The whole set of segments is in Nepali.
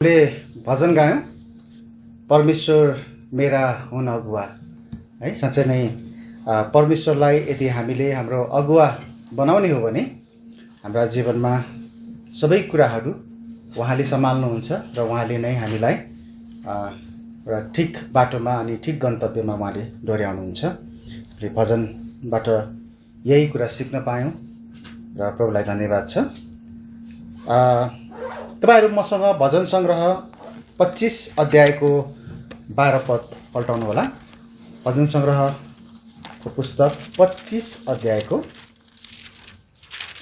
ले भजन गायौँ परमेश्वर मेरा हुन अगुवा है। साँच्चै नै परमेश्वरलाई यदि हामीले हाम्रो अगुवा बनाउने हो भने हाम्रा जीवनमा सबै कुराहरू उहाँले सम्हाल्नुहुन्छ र उहाँले नै हामीलाई एउटा ठिक बाटोमा अनि ठिक गन्तव्यमा उहाँले डोर्याउनुहुन्छ। र भजनबाट यही कुरा सिक्न पायौँ र प्रभुलाई धन्यवाद छ। तपाईहरु मसँग भजन संग्रह 25 अध्यायको 12 पद पल्टाउनु होला। भजन संग्रहको पुस्तक 25 अध्यायको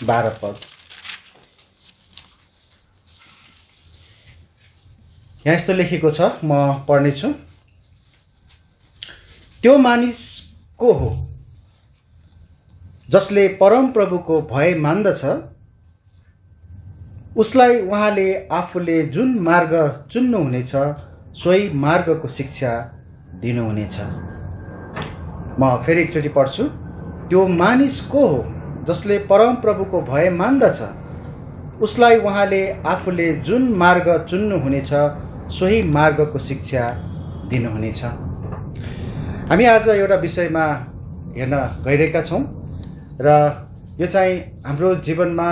12 पद। यहाँ यस्तो लेखेको छ, म पढ्नेछु। त्यो मानिस को हो जसले परम प्रभुको भय मान्दछ? उसलाई उहाँले आफूले जुन मार्ग चुन्नुहुनेछ सोही मार्गको शिक्षा दिनुहुनेछ। म फेरि एकचोटि पढ्छु। त्यो मानिस को हो जसले परम प्रभुको भय मान्दछ? उसलाई उहाँले आफूले जुन मार्ग चुन्नुहुनेछ सोही मार्गको शिक्षा दिनुहुनेछ। हामी आज एउटा विषयमा हेर्न गइरहेका छौँ र यो चाहिँ हाम्रो जीवनमा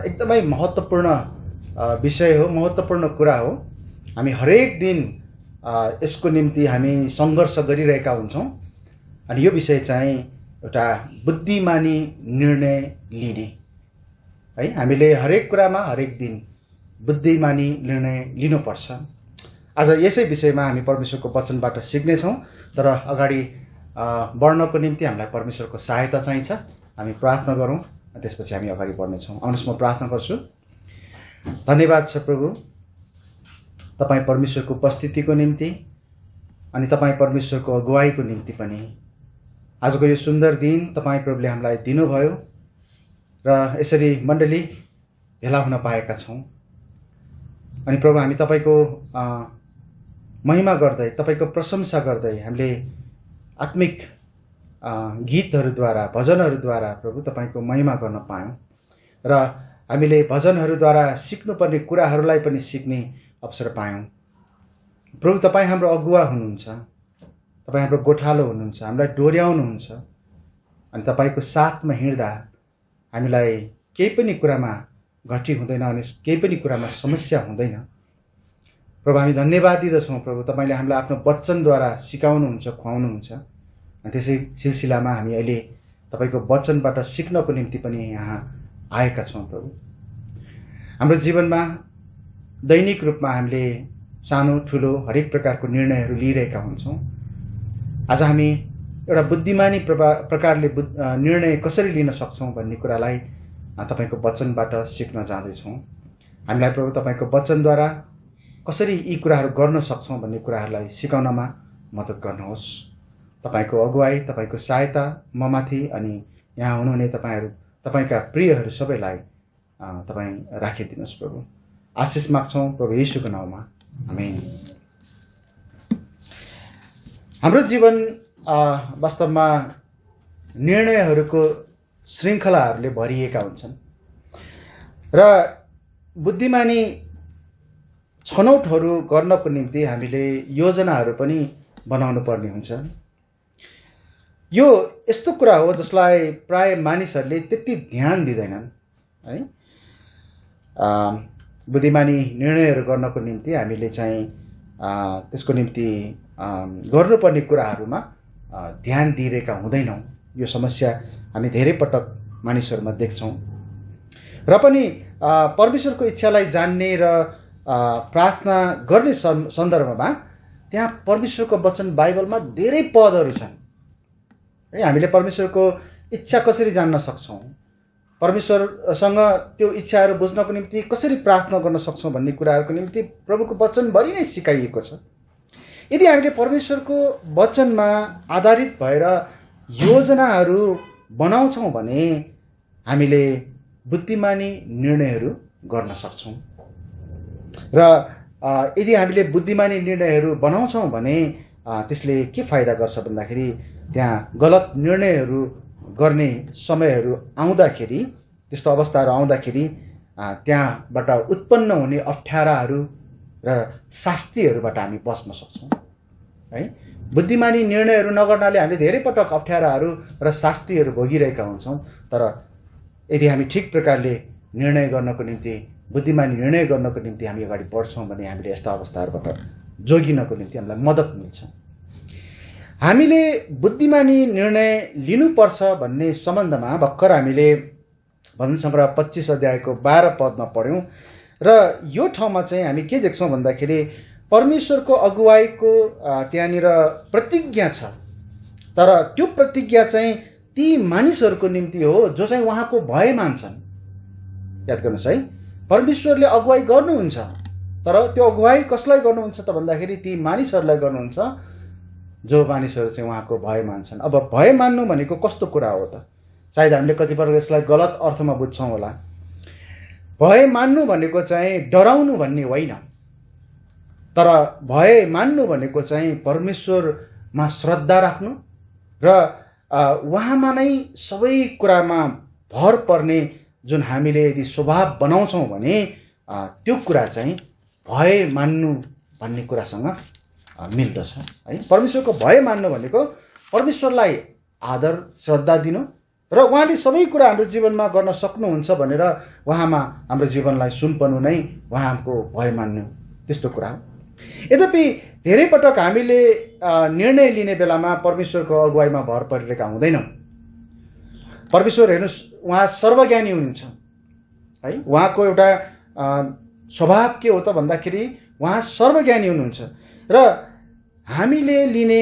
एकदमै महत्त्वपूर्ण विषय हो, महत्त्वपूर्ण कुरा हो। हामी हरेक दिन यसको निम्ति हामी सङ्घर्ष गरिरहेका हुन्छौँ। अनि यो विषय चाहिँ एउटा बुद्धिमानी निर्णय लिने है। हामीले हरेक कुरामा हरेक दिन बुद्धिमानी निर्णय लिनुपर्छ। आज यसै विषयमा हामी परमेश्वरको वचनबाट सिक्नेछौँ। तर अगाडि बढ्नको निम्ति हामीलाई परमेश्वरको सहायता चाहिन्छ। हामी प्रार्थना गरौँ, त्यसपछि हामी अगाडि बढ्नेछौँ। आउनुहोस् म प्रार्थना गर्छु। धन्यवाद छ प्रभु, तपाईँ परमेश्वरको उपस्थितिको निम्ति अनि तपाईँ परमेश्वरको अगुवाईको निम्ति पनि। आजको यो सुन्दर दिन तपाईँ प्रभुले हामीलाई दिनुभयो र यसरी मण्डली भेला हुन पाएका छौँ। अनि प्रभु हामी तपाईँको महिमा गर्दै, तपाईँको प्रशंसा गर्दै हामीले आत्मिक गीतहरूद्वारा, भजनहरूद्वारा प्रभु तपाईँको महिमा गर्न पायौँ र हामीले भजनहरूद्वारा सिक्नुपर्ने कुराहरूलाई पनि सिक्ने अवसर पायौँ। प्रभु तपाईँ हाम्रो अगुवा हुनुहुन्छ, तपाईँ हाम्रो गोठालो हुनुहुन्छ, हामीलाई डोर्याउनुहुन्छ। अनि तपाईँको साथमा हिँड्दा हामीलाई केही पनि कुरामा घटी हुँदैन अनि केही पनि कुरामा समस्या हुँदैन। प्रभु हामी धन्यवाद दिँदछौँ प्रभु, तपाईँले हामीलाई आफ्नो वचनद्वारा सिकाउनुहुन्छ, खुवाउनुहुन्छ। अनि त्यसै सिलसिलामा हामी अहिले तपाईँको वचनबाट सिक्नको निम्ति पनि यहाँ आएका छौँ प्रभु। हाम्रो जीवनमा दैनिक रूपमा हामीले सानो ठुलो हरेक प्रकारको निर्णयहरू लिइरहेका हुन्छौँ। आज हामी एउटा बुद्धिमानी प्रकारले निर्णय कसरी लिन सक्छौँ भन्ने कुरालाई तपाईँको वचनबाट सिक्न जाँदैछौँ। हामीलाई प्रभु तपाईँको वचनद्वारा कसरी यी कुराहरू गर्न सक्छौँ भन्ने कुराहरूलाई सिकाउनमा मद्दत गर्नुहोस्। तपाईँको अगुवाई, तपाईँको सहायता ममाथि अनि यहाँ हुनुहुने तपाईँका प्रियहरू सबैलाई तपाईँ राखिदिनुहोस् प्रभु। आशिष माग्छौँ प्रभु येशूको नाउँमा, आमेन। हाम्रो जीवन वास्तवमा निर्णयहरूको श्रृङ्खलाहरूले भरिएका हुन्छन् र बुद्धिमानी छनौटहरू गर्नको निम्ति हामीले योजनाहरू पनि बनाउनु पर्ने हुन्छ। यो यस्तो कुरा हो जसलाई प्राय मानिसहरूले त्यति ध्यान दिँदैनन् है। बुद्धिमानी निर्णयहरू गर्नको निम्ति हामीले चाहिँ त्यसको निम्ति गर्नुपर्ने कुराहरूमा ध्यान दिइरहेका हुँदैनौँ। यो समस्या हामी धेरै पटक मानिसहरूमा देख्छौँ। र पनि परमेश्वरको इच्छालाई जान्ने र प्रार्थना गर्ने सन्दर्भमा त्यहाँ परमेश्वरको वचन बाइबलमा धेरै पदहरू छन् है। हामीले परमेश्वरको इच्छा कसरी जान्न सक्छौँ, परमेश्वरसँग त्यो इच्छाहरू बुझ्नको निम्ति कसरी प्रार्थना गर्न सक्छौँ भन्ने कुराहरूको निम्ति प्रभुको वचनभरि नै सिकाइएको छ। यदि हामीले परमेश्वरको वचनमा आधारित भएर योजनाहरू बनाउँछौँ भने हामीले बुद्धिमानी निर्णयहरू गर्न सक्छौँ। र यदि हामीले बुद्धिमानी निर्णयहरू बनाउँछौँ भने त्यसले के फाइदा गर्छ भन्दाखेरि त्यहाँ गलत निर्णयहरू गर्ने समयहरू आउँदाखेरि, त्यस्तो अवस्थाहरू आउँदाखेरि त्यहाँबाट उत्पन्न हुने अप्ठ्याराहरू र शास्तिहरूबाट हामी बच्न सक्छौँ है। बुद्धिमानी निर्णयहरू नगर्नाले हामीले धेरै पटक अप्ठ्याराहरू र शास्तिहरू भोगिरहेका हुन्छौँ। तर यदि हामी ठिक प्रकारले निर्णय गर्नको निम्ति, बुद्धिमानी निर्णय गर्नको निम्ति हामी अगाडि बढ्छौँ भने हामीले यस्ता अवस्थाहरूबाट जोगिनको निम्ति हामीलाई मद्दत मिल्छ। हामीले बुद्धिमानी निर्णय लिनुपर्छ भन्ने सम्बन्धमा भर्खर हामीले भजन सङ्ग्रह 25 अध्यायको 12 पदमा पढ्यौँ र यो ठाउँमा चाहिँ हामी के देख्छौँ भन्दाखेरि परमेश्वरको अगुवाईको त्यहाँनिर प्रतिज्ञा छ। तर त्यो प्रतिज्ञा चाहिँ ती मानिसहरूको निम्ति हो जो चाहिँ उहाँको भय मान्छन्। याद गर्नुहोस् है, परमेश्वरले अगुवाई गर्नुहुन्छ, तर त्यो अगुवाई कसलाई गर्नुहुन्छ त भन्दाखेरि ती मानिसहरूलाई गर्नुहुन्छ जो मानिसहरू चाहिँ उहाँको भय मान्छन्। अब भय मान्नु भनेको कस्तो कुरा हो त? सायद हामीले कतिपय यसलाई गलत अर्थमा बुझ्छौँ होला। भय मान्नु भनेको चाहिँ डराउनु भन्ने होइन, तर भय मान्नु भनेको चाहिँ परमेश्वरमा श्रद्धा राख्नु र उहाँमा नै सबै कुरामा भर पर्ने जुन हामीले यदि स्वभाव बनाउँछौँ भने त्यो कुरा चाहिँ भय मान्नु भन्ने कुरासँग मिल्दछ है। परमेश्वरको भय मान्नु भनेको परमेश्वरलाई आदर श्रद्धा दिनु र उहाँले सबै कुरा हाम्रो जीवनमा गर्न सक्नुहुन्छ भनेर उहाँमा हाम्रो जीवनलाई सुम्पनु नै उहाँको भय मान्नु, त्यस्तो कुरा हो। यद्यपि धेरै पटक हामीले निर्णय लिने बेलामा परमेश्वरको अगुवाईमा भर परिरहेका हुँदैनौँ। परमेश्वर हेर्नुहोस्, उहाँ सर्वज्ञानी हुनुहुन्छ है। उहाँको एउटा स्वभाव के हो त भन्दाखेरि उहाँ सर्वज्ञानी हुनुहुन्छ र हामीले लिने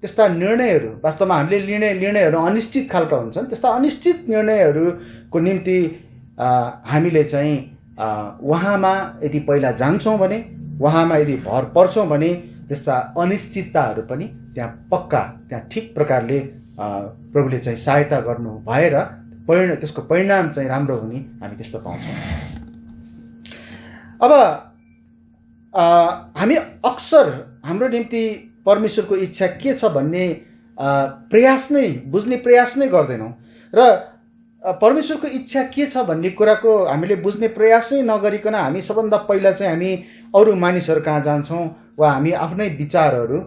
त्यस्ता निर्णयहरू, वास्तवमा हामीले लिने निर्णयहरू अनिश्चित खालका हुन्छन्। त्यस्ता अनिश्चित निर्णयहरूको निम्ति हामीले चाहिँ उहाँमा यदि पहिला जान्छौँ भने, उहाँमा यदि भर पर्छौँ भने त्यस्ता अनिश्चितताहरू पनि त्यहाँ पक्का, त्यहाँ ठिक प्रकारले प्रभुले चाहिँ सहायता गर्नु भएर त्यसको परिणाम चाहिँ राम्रो हुने हामी त्यस्तो पाउँछौँ। अब हामी अक्सर हाम्रो निम्ति परमेश्वरको इच्छा के छ भन्ने बुझ्ने प्रयास नै गर्दैनौँ र परमेश्वरको इच्छा के छ भन्ने कुराको हामीले बुझ्ने प्रयास नै नगरिकन हामी सबभन्दा पहिला चाहिँ हामी अरू मानिसहरू कहाँ जान्छौँ वा हामी आफ्नै विचारहरू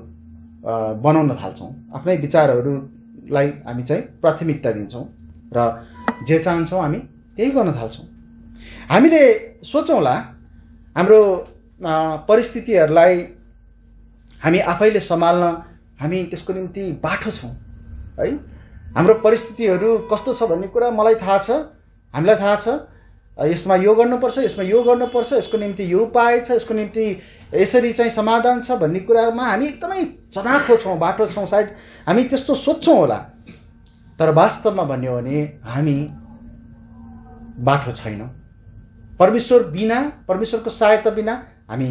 बनाउन थाल्छौँ। आफ्नै विचारहरूलाई हामी चाहिँ प्राथमिकता दिन्छौँ र जे चाहन्छौँ हामी त्यही गर्न थाल्छौँ। हामीले सोचौँला हाम्रो परिस्थितिहरूलाई हामी आफैले सम्हाल्न हामी त्यसको निम्ति बाठो छौँ है। हाम्रो परिस्थितिहरू कस्तो छ भन्ने कुरा मलाई थाहा छ, हामीलाई थाहा छ। यसमा यो गर्नुपर्छ, यसमा यो गर्नुपर्छ, यसको निम्ति यो उपाय छ, यसको निम्ति यसरी चाहिँ समाधान छ भन्ने कुरामा हामी एकदमै चनाखो छौँ, बाटो छौँ। सायद हामी त्यस्तो सोच्छौँ होला, तर वास्तवमा भन्यो भने हामी बाटो छैनौँ। परमेश्वर बिना, परमेश्वरको सहायता बिना हामी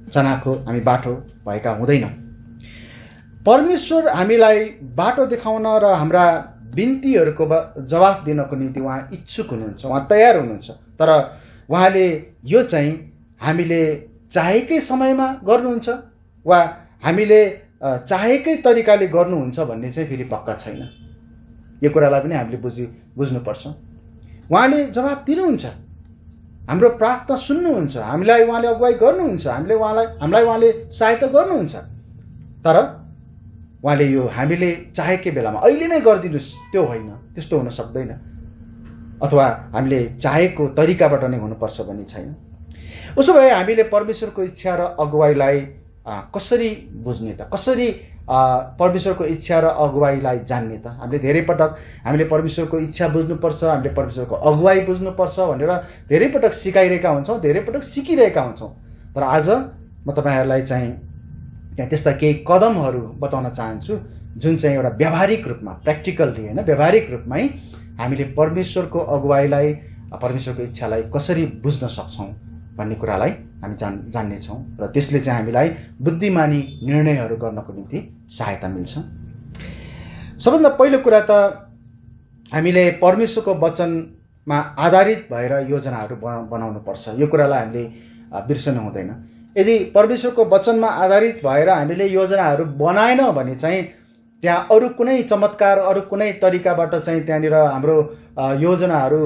चनाखो, हामी बाटो भएका हुँदैनौँ। परमेश्वर हामीलाई बाटो देखाउन र हाम्रा बिन्तीहरूको जवाफ दिनको निम्ति उहाँ इच्छुक हुनुहुन्छ, उहाँ तयार हुनुहुन्छ। तर उहाँले यो चाहिँ हामीले चाहेकै समयमा गर्नुहुन्छ वा हामीले चाहेकै तरिकाले गर्नुहुन्छ भन्ने चाहिँ फेरि पक्का छैन। यो कुरालाई पनि हामीले बुझ्नुपर्छ। उहाँले जवाफ दिनुहुन्छ, हाम्रो प्रार्थना सुन्नुहुन्छ, हामीलाई उहाँले अगुवाई गर्नुहुन्छ, हामीलाई उहाँले सहायता गर्नुहुन्छ। तर उहाँले यो हामीले चाहेकै बेलामा अहिले नै गरिदिनुहोस् त्यो होइन, त्यस्तो हुन सक्दैन। अथवा हामीले चाहेको तरिकाबाट नै हुनुपर्छ भन्ने छैन। उसो भए हामीले परमेश्वरको इच्छा र अगुवाईलाई कसरी बुझ्ने त? कसरी परमेश्वरको इच्छा र अगुवाईलाई जान्ने त? हामीले धेरै पटक हामीले परमेश्वरको इच्छा बुझ्नुपर्छ, हामीले परमेश्वरको अगुवाई बुझ्नुपर्छ भनेर धेरै पटक सिकाइरहेका हुन्छौँ, धेरै पटक सिकिरहेका हुन्छौँ। तर आज म तपाईँहरूलाई चाहिँ त्यस्ता केही कदमहरू बताउन चाहन्छु जुन चाहिँ एउटा व्यावहारिक रूपमा, प्र्याक्टिकल्ली होइन, व्यावहारिक रूपमै हामीले परमेश्वरको अगुवाईलाई, परमेश्वरको इच्छालाई कसरी बुझ्न सक्छौँ भन्ने कुरालाई हामी जान्नेछौँ र त्यसले चाहिँ हामीलाई बुद्धिमानी निर्णयहरू गर्नको निम्ति सहायता मिल्छ। सबभन्दा पहिलो कुरा त हामीले परमेश्वरको वचनमा आधारित भएर योजनाहरू बनाउनु पर्छ। यो कुरालाई हामीले बिर्सनु हुँदैन। यदि परमेश्वरको वचनमा आधारित भएर हामीले योजनाहरू बनाएन भने चाहिँ त्यहाँ अरू कुनै चमत्कार, अरू कुनै तरिकाबाट चाहिँ त्यहाँनिर हाम्रो योजनाहरू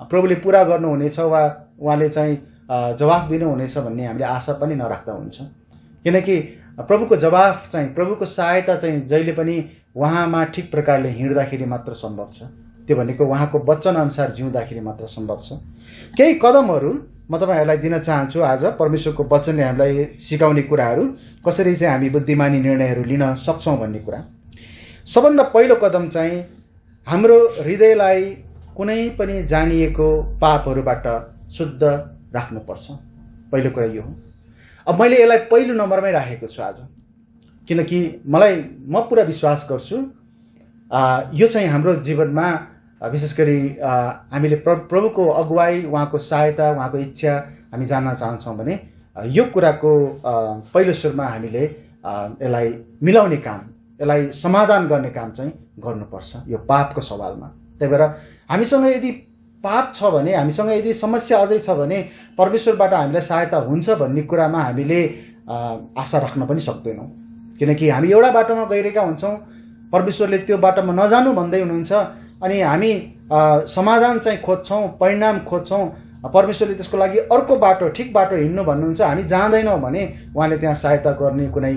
प्रभुले पुरा गर्नुहुनेछ वा उहाँले चाहिँ जवाफ दिनुहुनेछ भन्ने हामीले आशा पनि नराख्दा हुन्छ। किनकि प्रभुको जवाफ चाहिँ, प्रभुको सहायता चाहिँ जहिले पनि उहाँमा ठिक प्रकारले हिँड्दाखेरि मात्र सम्भव छ। त्यो भनेको उहाँको वचन अनुसार जिउँदाखेरि मात्र सम्भव छ। केही कदमहरू म तपाईँहरूलाई दिन चाहन्छु आज, परमेश्वरको वचनले हामीलाई सिकाउने कुराहरू, कसरी चाहिँ हामी बुद्धिमानी निर्णयहरू लिन सक्छौँ भन्ने कुरा। सबभन्दा पहिलो कदम चाहिँ हाम्रो हृदयलाई कुनै पनि जानिएको पापहरूबाट शुद्ध राख्नुपर्छ। पहिलो कुरा यो हो। अब मैले यसलाई पहिलो नम्बरमै राखेको छु आज, किनकि म पुरा विश्वास गर्छु यो चाहिँ हाम्रो जीवनमा विशेष गरी हामीले प्रभुको अगुवाई, उहाँको सहायता, उहाँको इच्छा हामी जान्न चाहन्छौँ भने यो कुराको पहिलो सुरुमा हामीले यसलाई मिलाउने काम, यसलाई समाधान गर्ने काम चाहिँ गर्नुपर्छ यो पापको सवालमा। त्यही भएर हामीसँग यदि पाप छ भने, हामीसँग यदि समस्या अझै छ भने परमेश्वरबाट हामीलाई सहायता हुन्छ भन्ने कुरामा हामीले आशा राख्न पनि सक्दैनौँ। किनकि हामी एउटा बाटोमा गइरहेका हुन्छौँ, परमेश्वरले त्यो बाटोमा नजानु भन्दै हुनुहुन्छ, अनि हामी समाधान चाहिँ खोज्छौँ, परिणाम खोज्छौँ, परमेश्वरले त्यसको लागि अर्को बाटो, ठिक बाटो हिँड्नु भन्नुहुन्छ, हामी जाँदैनौँ भने उहाँले त्यहाँ सहायता गर्ने कुनै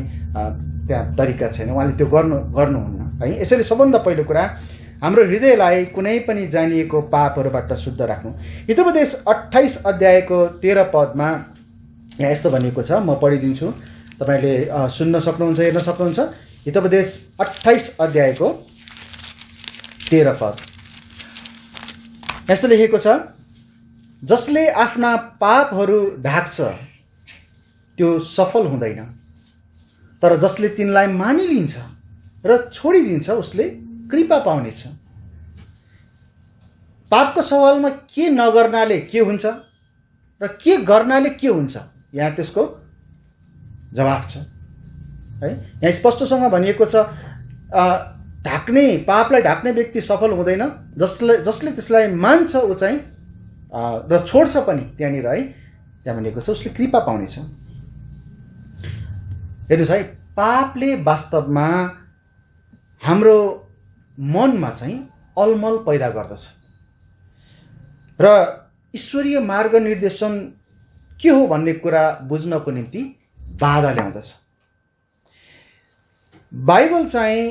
त्यहाँ तरिका छैन, उहाँले त्यो गर्नुहुन्न है। यसैले सबभन्दा पहिलो कुरा हाम्रो हृदयलाई कुनै पनि जानिएको पापहरूबाट शुद्ध राख्नु। हितोपदेश 28 अध्यायको 13 पदमा यहाँ यस्तो भनिएको छ, म पढिदिन्छु, तपाईँले सुन्न सक्नुहुन्छ, हेर्न सक्नुहुन्छ। हितोपदेश 28 अध्यायको 13 पद यस्तो लेखेको छ, जसले आफ्ना पापहरू ढाक्छ त्यो सफल हुँदैन, तर जसले तिनलाई मानिलिन्छ र छोडिदिन्छ उसले कृपा पाउनेछ। पापको सवालमा के नगर्नाले के हुन्छ र के गर्नाले के हुन्छ, यहाँ त्यसको जवाब छ है। यहाँ स्पष्टसँग भनिएको छ, पापलाई ढाक्ने व्यक्ति सफल हुँदैन, जसले त्यसलाई मान्छ ऊ चाहिँ र छोड्छ पनि त्यहाँनिर है, त्यहाँ भनिएको छ उसले कृपा पाउनेछ। हेर्नुहोस् है, पापले वास्तवमा हाम्रो मनमा चाहिँ अलमल पैदा गर्दछ र ईश्वरीय मार्ग निर्देशन के हो भन्ने कुरा बुझ्नको निम्ति बाधा ल्याउँदछ। बाइबल चाहिँ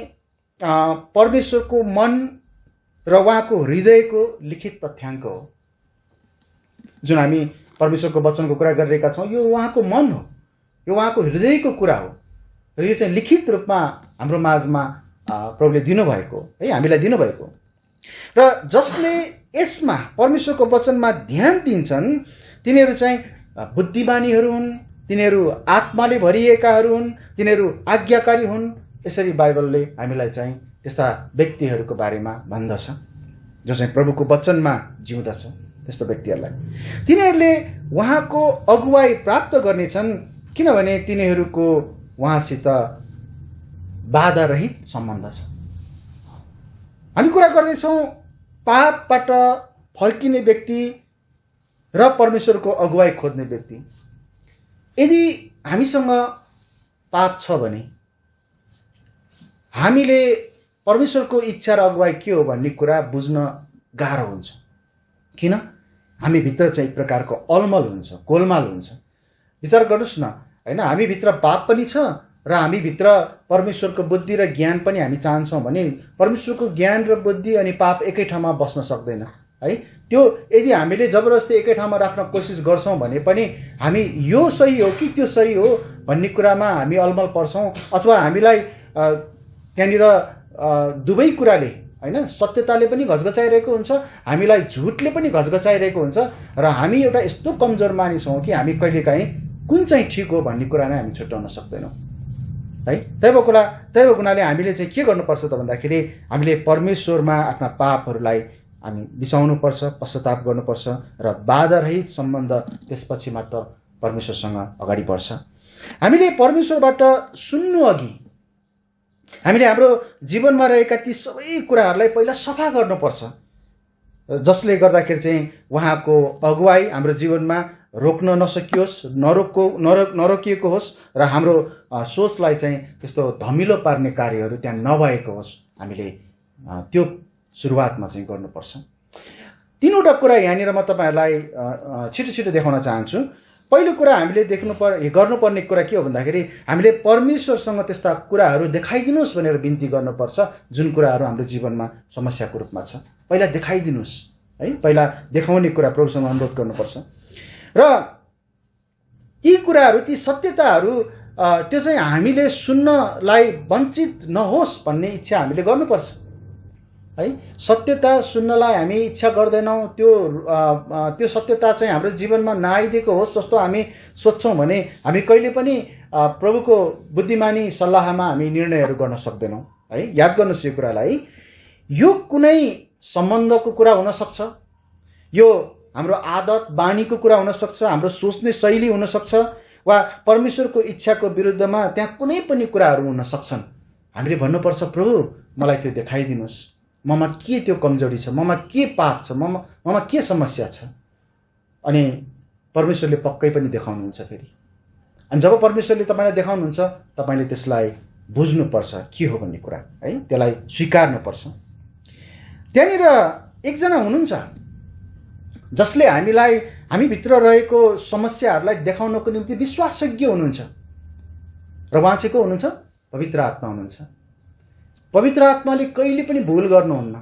परमेश्वरको मन र उहाँको हृदयको लिखित तथ्याङ्क हो। जुन हामी परमेश्वरको वचनको कुरा गरिरहेका छौँ, यो उहाँको मन हो, यो उहाँको हृदयको कुरा हो र यो चाहिँ लिखित रूपमा हाम्रो माझमा प्रभुले दिनुभएको है, हामीलाई दिनुभएको। र जसले यसमा परमेश्वरको वचनमा ध्यान दिन्छन् तिनीहरू चाहिँ बुद्धिमानीहरू हुन्, तिनीहरू आत्माले भरिएकाहरू हुन्, तिनीहरू आज्ञाकारी हुन्। यसरी बाइबलले हामीलाई चाहिँ त्यस्ता व्यक्तिहरूको बारेमा भन्दछ जो चाहिँ प्रभुको वचनमा जिउँदछ। त्यस्तो व्यक्तिहरूलाई तिनीहरूले उहाँको अगुवाई प्राप्त गर्नेछन्, किनभने तिनीहरूको उहाँसित बाधा रहित सम्बन्ध छ। हामी कुरा गर्दैछौँ पापबाट फर्किने व्यक्ति र परमेश्वरको अगुवाई खोज्ने व्यक्ति। यदि हामीसँग पाप छ भने हामीले परमेश्वरको इच्छा र अगुवाई के हो भन्ने कुरा बुझ्न गाह्रो हुन्छ। किन? हामीभित्र चाहिँ एक प्रकारको अलमल हुन्छ, गोलमाल हुन्छ। विचार गर्नुहोस् न होइन, हामीभित्र पाप पनि छ र हामीभित्र परमेश्वरको बुद्धि र ज्ञान पनि हामी चाहन्छौँ भने परमेश्वरको ज्ञान र बुद्धि अनि पाप एकै ठाउँमा बस्न सक्दैन है। त्यो यदि हामीले जबरजस्ती एकै ठाउँमा राख्न कोसिस गर्छौँ भने पनि हामी यो सही हो कि त्यो सही हो भन्ने कुरामा हामी अलमल पर्छौँ, अथवा हामीलाई त्यहाँनिर दुवै कुराले होइन, सत्यताले पनि घचघचाइरहेको हुन्छ, हामीलाई झुटले पनि घचघचाइरहेको हुन्छ र हामी एउटा यस्तो कमजोर मानिस हौँ कि हामी कहिलेकाहीँ कुन चाहिँ ठिक हो भन्ने कुरा नै हामी छुट्याउन सक्दैनौँ है। त्यही भएको हुनाले हामीले चाहिँ के गर्नुपर्छ त भन्दाखेरि हामीले परमेश्वरमा आफ्ना पापहरूलाई हामी बिसाउनुपर्छ, पश्चाताप गर्नुपर्छ र बाधारहित सम्बन्ध त्यसपछि मात्र परमेश्वरसँग अगाडि बढ्छ। हामीले परमेश्वरबाट सुन्नु अघि हामीले हाम्रो जीवनमा रहेका ती सबै कुराहरूलाई पहिला सफा गर्नुपर्छ, जसले गर्दाखेरि चाहिँ उहाँको अगुवाई हाम्रो जीवनमा रोक्न नसकियोस्, नरोकिएको होस् र हाम्रो सोचलाई चाहिँ त्यस्तो धमिलो पार्ने कार्यहरू त्यहाँ नभएको होस्। हामीले त्यो सुरुवातमा चाहिँ गर्नुपर्छ। तीनवटा कुरा यहाँनिर म तपाईँहरूलाई छिटो छिटो देखाउन चाहन्छु। पहिलो कुरा हामीले गर्नुपर्ने कुरा के हो भन्दाखेरि हामीले परमेश्वरसँग त्यस्ता कुराहरू देखाइदिनुहोस् भनेर बिन्ती गर्नुपर्छ जुन कुराहरू हाम्रो जीवनमा समस्याको रूपमा छ। पहिला देखाइदिनुहोस् है, पहिला देखाउने कुरा प्रभुसँग अनुरोध गर्नुपर्छ। र ती कुराहरू, ती सत्यताहरू त्यो चाहिँ हामीले सुन्नलाई वञ्चित नहोस् भन्ने इच्छा हामीले गर्नुपर्छ है। सत्यता सुन्नलाई हामी इच्छा गर्दैनौँ, त्यो सत्यता चाहिँ हाम्रो जीवनमा नआइदिएको होस् जस्तो हामी सोच्छौँ भने हामी कहिले पनि प्रभुको बुद्धिमानी सल्लाहमा हामी निर्णयहरू गर्न सक्दैनौँ है। याद गर्नुहोस् यो कुरालाई, यो कुनै सम्बन्धको कुरा हुनसक्छ, यो हाम्रो आदत बानीको कुरा हुनसक्छ, हाम्रो सोच्ने शैली हुनसक्छ, वा परमेश्वरको इच्छाको विरुद्धमा त्यहाँ कुनै पनि कुराहरू हुन सक्छन्। हामीले भन्नुपर्छ प्रभु मलाई त्यो देखाइदिनुहोस्, ममा के त्यो कमजोरी छ, ममा के पाप छ, ममा के समस्या छ। अनि परमेश्वरले पक्कै पनि देखाउनुहुन्छ फेरि। अनि जब परमेश्वरले तपाईँलाई देखाउनुहुन्छ तपाईँले त्यसलाई बुझ्नुपर्छ के हो भन्ने कुरा है, त्यसलाई स्वीकार्नुपर्छ। त्यहाँनिर एकजना हुनुहुन्छ जसले हामीभित्र रहेको समस्याहरूलाई देखाउनको निम्ति विश्वासयोग्य हुनुहुन्छ, र उहाँ चाहिँ को हुनुहुन्छ? पवित्र आत्मा हुनुहुन्छ। पवित्र आत्माले कहिले पनि भुल गर्नुहुन्न।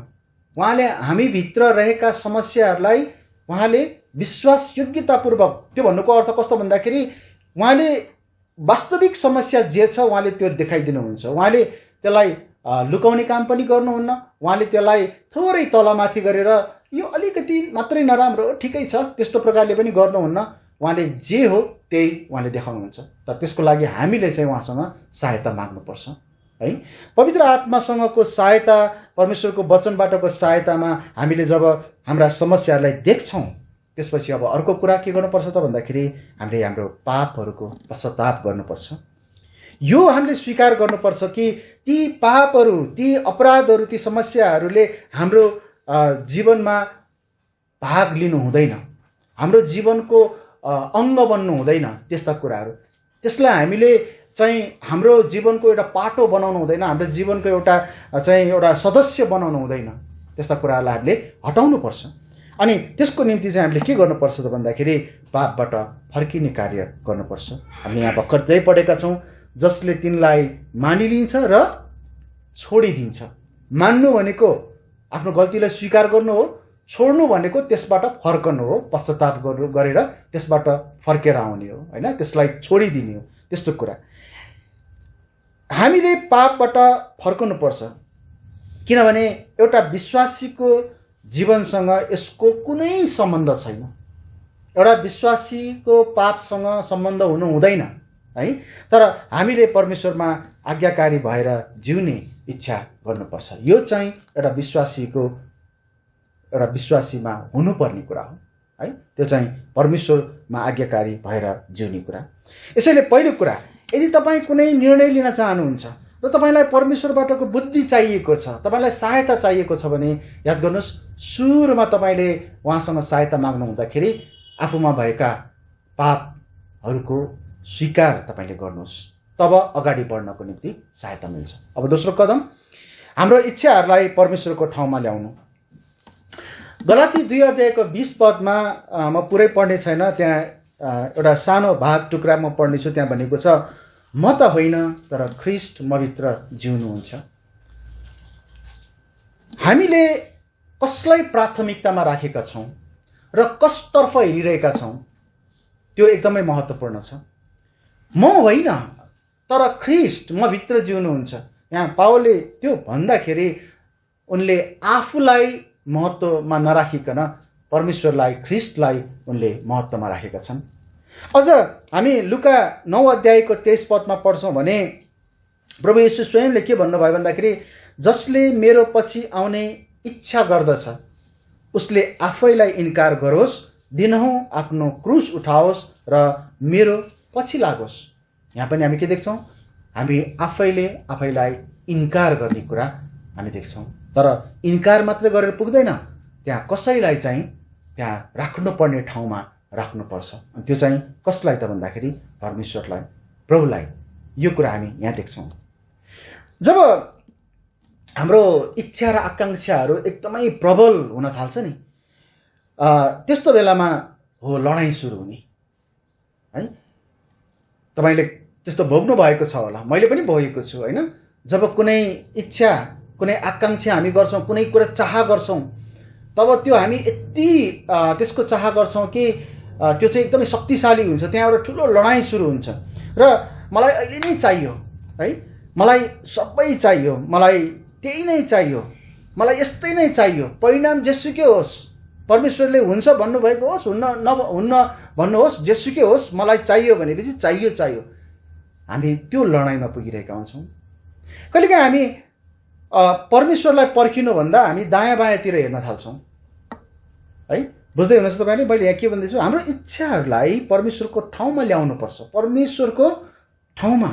उहाँले हामीभित्र रहेका समस्याहरूलाई उहाँले विश्वासयोग्यतापूर्वक, त्यो भन्नुको अर्थ कस्तो भन्दाखेरि उहाँले वास्तविक समस्या जे छ उहाँले त्यो देखाइदिनुहुन्छ। उहाँले त्यसलाई लुकाउने काम पनि गर्नुहुन्न। उहाँले त्यसलाई थोरै तलमाथि गरेर यो अलिकति मात्रै नराम्रो हो, ठिकै छ, त्यस्तो प्रकारले पनि गर्नुहुन्न। उहाँले जे हो त्यही उहाँले देखाउनुहुन्छ। तर त्यसको लागि हामीले चाहिँ उहाँसँग सहायता माग्नुपर्छ है। पवित्र आत्मासँगको सहायता, परमेश्वरको वचनबाटको सहायतामा हामीले जब हाम्रा समस्याहरूलाई देख्छौँ त्यसपछि अब अर्को कुरा के गर्नुपर्छ त भन्दाखेरि हामीले हाम्रो पापहरूको पश्चाताप गर्नुपर्छ। यो हामीले स्वीकार गर्नुपर्छ कि ती पापहरू, ती अपराधहरू, ती समस्याहरूले हाम्रो जीवनमा भाग लिनु हुँदैन, हाम्रो जीवनको अङ्ग बन्नु हुँदैन। त्यस्ता कुराहरू, त्यसलाई हामीले चाहिँ हाम्रो जीवनको एउटा पाटो बनाउनु हुँदैन, हाम्रो जीवनको एउटा सदस्य बनाउनु हुँदैन। त्यस्ता कुराहरूलाई हामीले हटाउनुपर्छ। अनि त्यसको निम्ति चाहिँ हामीले के गर्नुपर्छ त भन्दाखेरि पापबाट फर्किने कार्य गर्नुपर्छ। हामीले यहाँ भर्खर त्यही पढेका छौँ, जसले तिनलाई मानिलिन्छ र छोडिदिन्छ। मान्नु भनेको आफ्नो गल्तीलाई स्वीकार गर्नु हो, छोड्नु भनेको त्यसबाट फर्कनु हो, पश्चाताप गरेर त्यसबाट फर्केर आउने हो होइन, त्यसलाई छोडिदिने हो। त्यस्तो कुरा हामीले पापबाट फर्कनुपर्छ, किनभने एउटा विश्वासीको जीवनसँग यसको कुनै सम्बन्ध छैन। एउटा विश्वासीको पापसँग सम्बन्ध हुनु हुँदैन है। तर हामीले परमेश्वरमा आज्ञाकारी भएर जिउने इच्छा गर्नुपर्छ। यो चाहिँ एउटा विश्वासीमा हुनुपर्ने कुरा हो है। त्यो चाहिँ परमेश्वरमा आज्ञाकारी भएर जिउने कुरा। यसैले पहिलो कुरा, यदि तपाईँ कुनै निर्णय लिन चाहनुहुन्छ र तपाईँलाई परमेश्वरबाटको बुद्धि चाहिएको छ, तपाईँलाई सहायता चाहिएको छ भने याद गर्नुहोस्, सुरुमा तपाईँले उहाँसँग सहायता माग्नु हुँदाखेरि आफूमा भएका पापहरूको स्वीकार तपाईँले गर्नुहोस्, तब अगाडि बढ्नको निम्ति सहायता मिल्छ। अब दोस्रो कदम, हाम्रो इच्छाहरूलाई परमेश्वरको ठाउँमा ल्याउनु। गलाती 2 अध्यायको 20 पदमा म पुरै पढ्ने छैन, त्यहाँ एउटा सानो भाग टुक्रा म पढ्नेछु। त्यहाँ भनेको छ, म त होइन तर ख्रीष्ट मभित्र जिउनुहुन्छ। हामीले कसलाई प्राथमिकतामा राखेका छौँ र कसतर्फ हिँडिरहेका छौँ त्यो एकदमै महत्त्वपूर्ण छ। म होइन तर ख्रीष्ट मभित्र जिउनुहुन्छ। यहाँ पावलले त्यो भन्दाखेरि उनले आफूलाई महत्त्वमा नराखिकन परमेश्वरलाई, ख्रीष्टलाई उनले महत्त्वमा राखेका छन्। अझ हामी लुका 9 अध्यायको 23 पदमा पढ्छौँ भने प्रभु येशू स्वयंले के भन्नुभयो भन्दाखेरि, जसले मेरो पछि आउने इच्छा गर्दछ उसले आफैलाई इन्कार गरोस्, दिनहुँ आफ्नो क्रुस उठाओस् र मेरो पछि लागोस्। यहाँ पनि हामी के देख्छौँ? हामी आफैलाई इन्कार गर्ने कुरा हामी देख्छौँ। तर इन्कार मात्र गरेर पुग्दैन, त्यहाँ कसैलाई चाहिँ त्यहाँ राख्नुपर्ने ठाउँमा राख्नुपर्छ। अनि त्यो चाहिँ कसलाई त भन्दाखेरि परमेश्वरलाई, प्रभुलाई। यो कुरा हामी यहाँ देख्छौँ। जब हाम्रो इच्छा र आकाङ्क्षाहरू एकदमै प्रबल हुन थाल्छ नि, त्यस्तो बेलामा हो लडाइँ सुरु हुने है। तपाईँले त्यस्तो भोग्नु भएको छ होला, मैले पनि भोगेको छु होइन। जब कुनै इच्छा कुनै आकाङ्क्षा हामी गर्छौँ, कुनै कुरा चाह गर्छौँ, तब त्यो हामी यति त्यसको चाह गर्छौँ कि त्यो चाहिँ एकदमै शक्तिशाली हुन्छ, त्यहाँबाट ठुलो लडाइँ सुरु हुन्छ। र मलाई अहिले नै चाहियो है, मलाई सबै चाहियो, मलाई त्यही नै चाहियो, मलाई यस्तै नै चाहियो, परिणाम जेसुकै होस्, परमेश्वरले हुन्छ भन्नुभएको होस्, हुन्न भन्नुहोस्, जेसुकै होस्, मलाई चाहियो भनेपछि चाहियो चाहियो। हामी त्यो लडाइँमा पुगिरहेका हुन्छौँ। कहिलेकाहीँ हामी परमेश्वरलाई पर्खिनुभन्दा हामी दायाँ बायाँतिर हेर्न थाल्छौँ है। बुझ्दै हुनुहुन्छ तपाईँले मैले यहाँ के भन्दैछु? हाम्रो इच्छाहरूलाई परमेश्वरको ठाउँमा ल्याउनुपर्छ, परमेश्वरको ठाउँमा।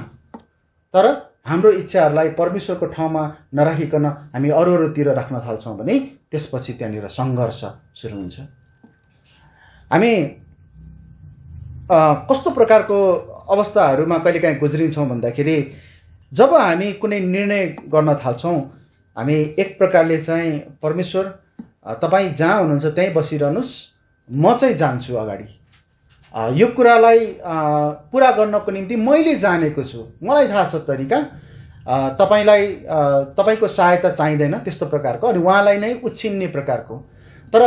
तर हाम्रो इच्छाहरूलाई परमेश्वरको ठाउँमा नराखिकन हामी अरूतिर राख्न थाल्छौँ भने त्यसपछि त्यहाँनिर सङ्घर्ष सुरु हुन्छ। हामी कस्तो प्रकारको अवस्थाहरूमा कहिलेकाहीँ गुज्रिन्छौँ भन्दाखेरि जब हामी कुनै निर्णय गर्न थाल्छौँ, हामी एक प्रकारले चाहिँ परमेश्वर तपाईँ जहाँ हुनुहुन्छ त्यहीँ बसिरहनुहोस्, म चाहिँ जान्छु अगाडि, यो कुरालाई पुरा गर्नको निम्ति मैले जानेको छु, मलाई थाहा छ तरिका, तपाईँको सहायता चाहिँदैन त्यस्तो प्रकारको, अनि उहाँलाई नै उछिन्ने प्रकारको। तर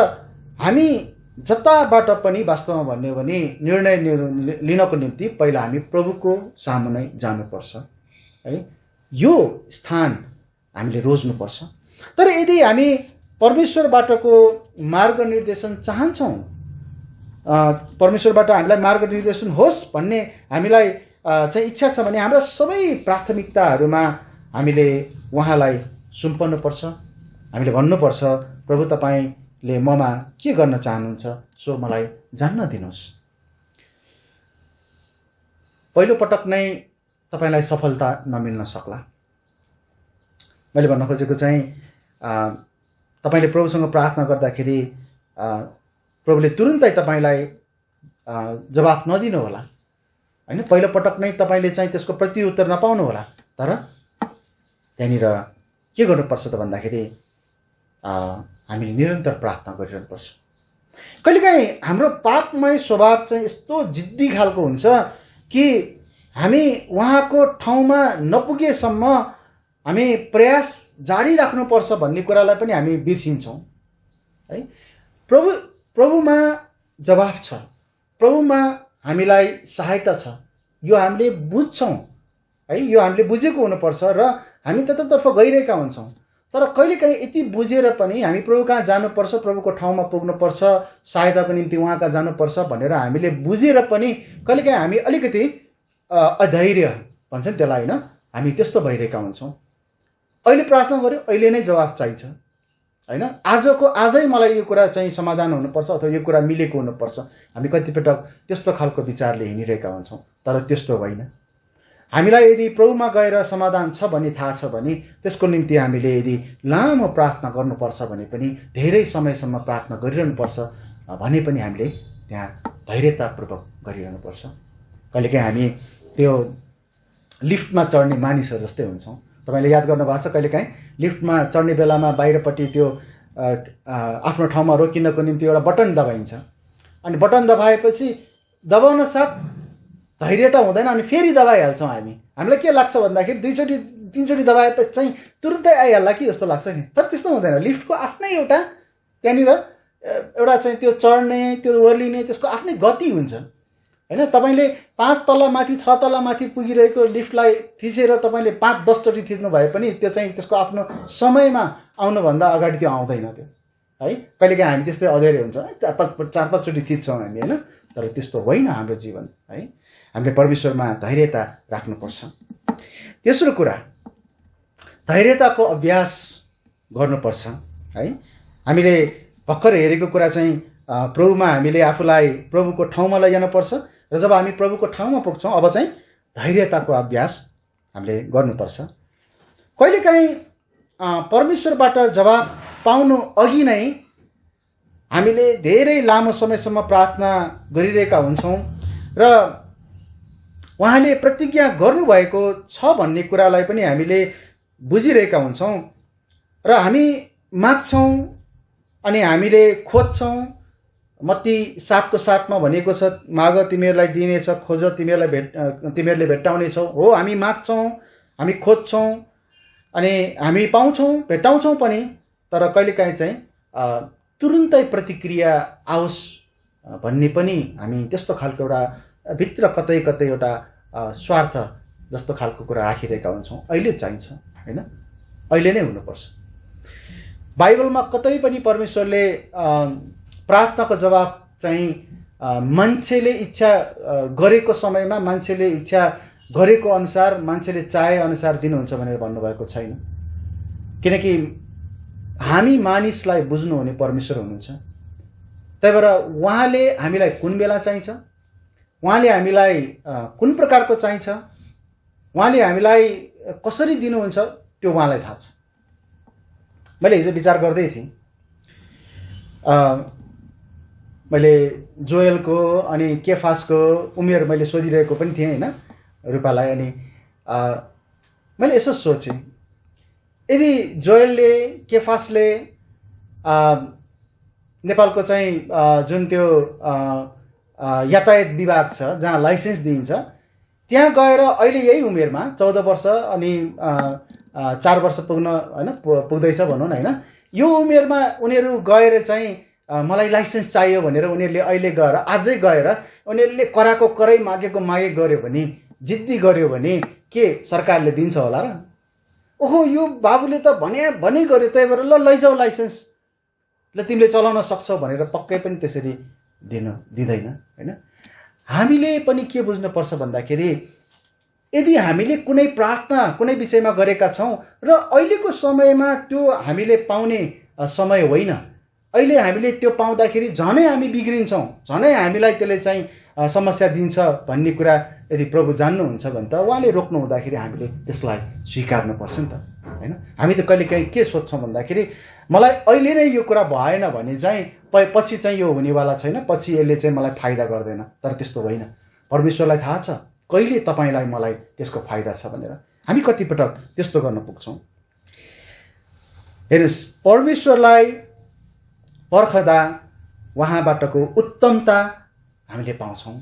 हामी जताबाट पनि वास्तवमा भन्ने हो भने निर्णय लिनको निम्ति पहिला हामी प्रभुको सामुन्ने जानुपर्छ है। यो स्थान हामीले रोज्नुपर्छ। तर यदि हामी परमेश्वरबाटको मार्गनिर्देशन चाहन्छौँ, परमेश्वरबाट हामीलाई मार्गनिर्देशन होस् भन्ने हामीलाई चाहिँ इच्छा छ भने हाम्रा सबै प्राथमिकताहरूमा हामीले उहाँलाई सुम्पन्नुपर्छ। हामीले भन्नुपर्छ, प्रभु तपाईँले ममा के गर्न चाहनुहुन्छ सो मलाई जान्न दिनुहोस्। पहिलो पटक नै तपाईँलाई सफलता नमिल्न सक्ला। मैले भन्न खोजेको चाहिँ तपाईँले प्रभुसँग प्रार्थना गर्दाखेरि प्रभुले तुरुन्तै तपाईँलाई जवाफ नदिनु होला होइन। पहिलो पटक नै तपाईँले चाहिँ त्यसको प्रत्युत्तर नपाउनु होला। तर त्यहाँनिर के गर्नुपर्छ त भन्दाखेरि हामीले निरन्तर प्रार्थना गरिरहनुपर्छ। कहिलेकाहीँ हाम्रो पापमय स्वभाव चाहिँ यस्तो जिद्दी खालको हुन्छ कि हामी उहाँको ठाउँमा नपुगेसम्म हामी प्रयास जारी राख्नुपर्छ भन्ने कुरालाई पनि हामी बिर्सिन्छौँ है। प्रभुमा जवाफ छ, प्रभुमा हामीलाई सहायता छ, यो हामीले बुझ्छौँ है, यो हामीले बुझेको हुनुपर्छ र हामी त्यतातर्फ गइरहेका हुन्छौँ। तर कहिलेकाहीँ यति बुझेर पनि हामी प्रभु कहाँ जानुपर्छ, प्रभुको ठाउँमा पुग्नुपर्छ, सहायताको निम्ति उहाँ कहाँ जानुपर्छ भनेर हामीले बुझेर पनि कहिलेकाहीँ हामी अलिकति अधैर्य भन्छ नि त्यसलाई होइन, हामी त्यस्तो भइरहेका हुन्छौँ। अहिले प्रार्थना गऱ्यो, अहिले नै जवाफ चाहिन्छ होइन, आजै मलाई यो कुरा चाहिँ समाधान हुनुपर्छ अथवा यो कुरा मिलेको हुनुपर्छ। हामी कतिपटक त्यस्तो खालको विचारले हिँडिरहेका हुन्छौँ। तर त्यस्तो होइन। हामीलाई यदि प्रभुमा गएर समाधान छ भन्ने थाहा छ भने त्यसको निम्ति हामीले यदि लामो प्रार्थना गर्नुपर्छ भने पनि धेरै समयसम्म प्रार्थना गरिरहनुपर्छ भने पनि हामीले त्यहाँ धैर्यतापूर्वक गरिरहनुपर्छ। कहिलेकाहीँ हामी त्यो लिफ्टमा चढ्ने मानिसहरू जस्तै हुन्छौँ। तपाईँले याद गर्नुभएको छ, कहिलेकाहीँ लिफ्टमा चढ्ने बेलामा बाहिरपट्टि त्यो आफ्नो ठाउँमा रोकिनको निम्ति एउटा बटन दबाइन्छ, अनि बटन दबाएपछि दबाउन साथ धैर्यता हुँदैन, अनि फेरि दबाइहाल्छौँ। हामीलाई के लाग्छ भन्दाखेरि 2-3चोटि दबाएपछि चाहिँ तुरुन्तै आइहाल्ला कि जस्तो लाग्छ नि। तर त्यस्तो हुँदैन। लिफ्टको आफ्नै एउटा त्यहाँनिर एउटा चाहिँ त्यो चढ्ने त्यो ओर्लिने त्यसको आफ्नै गति हुन्छ होइन। तपाईँले 5 तला माथि 6 तला माथि पुगिरहेको लिफ्टलाई थिचेर तपाईँले 5-10 चोटि थिच्नु भए पनि त्यो चाहिँ त्यसको आफ्नो समयमा आउनुभन्दा अगाडि त्यो आउँदैन त्यो है। कहिलेकाहीँ हामी त्यस्तै अधैर्य हुन्छ, 4-5 चोटि थिच्छौँ हामी होइन। तर त्यस्तो होइन हाम्रो जीवन है। हामीले परमेश्वरमा धैर्यता राख्नुपर्छ। तेस्रो कुरा, धैर्यताको अभ्यास गर्नुपर्छ है। हामीले भर्खर हेरेको कुरा चाहिँ प्रभुमा हामीले आफूलाई प्रभुको ठाउँमा लैजानुपर्छ र जब हामी प्रभुको ठाउँमा पुग्छौँ अब चाहिँ धैर्यताको अभ्यास हामीले गर्नुपर्छ। कहिलेकाहीँ परमेश्वरबाट जवाब पाउनु अघि नै हामीले धेरै लामो समयसम्म प्रार्थना गरिरहेका हुन्छौँ र उहाँले प्रतिज्ञा गर्नुभएको छ भन्ने कुरालाई पनि हामीले बुझिरहेका हुन्छौँ र हामी माग्छौँ अनि हामीले खोज्छौँ मत्ती 7को 7मा भनेको छ, माग तिमीहरूलाई दिइनेछ, खोज तिमीहरूले भेट्टाउनेछौ। हो, हामी माग्छौँ, हामी खोज्छौँ अनि हामी पाउँछौँ, भेट्टाउँछौँ पनि, तर कहिलेकाहीँ चाहिँ तुरुन्तै प्रतिक्रिया आओस् भन्ने पनि हामी त्यस्तो खालको एउटा भित्र कतै कतै एउटा स्वार्थ जस्तो खालको कुरा राखिरहेका हुन्छौँ। अहिले चाहिन्छ, होइन, अहिले नै हुनुपर्छ। बाइबलमा कतै पनि परमेश्वरले प्रार्थनाको जवाब चाहिँ मान्छेले इच्छा गरेको समयमा, मान्छेले इच्छा गरेको अनुसार, मान्छेले चाहे अनुसार दिनुहुन्छ भनेर भन्नुभएको छैन। किनकि हामी मानिसलाई बुझ्नुहुने परमेश्वर हुनुहुन्छ। त्यही भएर उहाँले हामीलाई कुन बेला चाहिन्छ, उहाँले हामीलाई कुन प्रकारको चाहिन्छ, उहाँले हामीलाई कसरी दिनुहुन्छ, त्यो उहाँलाई थाहा छ। मैले हिजो विचार गर्दै थिएँ, मैले जोएलको अनि केफासको उमेर मैले सोधिरहेको पनि थिएँ, होइन, रूपालाई। अनि मैले यसो सोचेँ, यदि जोएलले, केफासले नेपालको चाहिँ जुन त्यो यातायात विभाग छ जहाँ लाइसेन्स दिइन्छ, त्यहाँ गएर अहिले यही उमेरमा 14 वर्ष अनि 4 वर्ष पुग्न, होइन, पुग्दैछ भनौँ न, होइन, यो उमेरमा उनीहरू गएर चाहिँ मलाई लाइसेन्स चाहियो भनेर उनीहरूले अहिले गएर, आजै गएर उनीहरूले कराको करै मागेको मागे गर्यो भने, जिद्दी गर्यो भने के सरकारले दिन्छ होला र? ओहो, यो बाबुले त भने गर्यो, त्यही भएर ल लैजाऊ लाइसेन्स, ल तिमीले चलाउन सक्छौ भनेर पक्कै पनि त्यसरी दिँदैन, होइन। हामीले पनि के बुझ्नुपर्छ भन्दाखेरि, यदि हामीले कुनै प्रार्थना कुनै विषयमा गरेका छौँ र अहिलेको समयमा त्यो हामीले पाउने समय होइन, अहिले हामीले त्यो पाउँदाखेरि झनै हामी बिग्रिन्छौँ, झनै हामीलाई त्यसले चाहिँ समस्या दिन्छ भन्ने कुरा यदि प्रभु जान्नुहुन्छ भने त उहाँले रोक्नु हुँदाखेरि हामीले त्यसलाई स्वीकार्नुपर्छ नि त, होइन। हामी त कहिलेकाहीँ के सोध्छौँ भन्दाखेरि, मलाई अहिले नै यो कुरा भएन भने चाहिँ पछि चाहिँ यो हुनेवाला छैन, पछि यसले चाहिँ मलाई फाइदा गर्दैन। तर त्यस्तो होइन, परमेश्वरलाई थाहा छ कहिले तपाईँलाई मलाई त्यसको फाइदा छ भनेर। हामी कतिपटक त्यस्तो गर्न पुग्छौँ। हेर्नुहोस्, परमेश्वरलाई पर्खदा उहाँबाटको उत्तमता हामीले पाउँछौँ।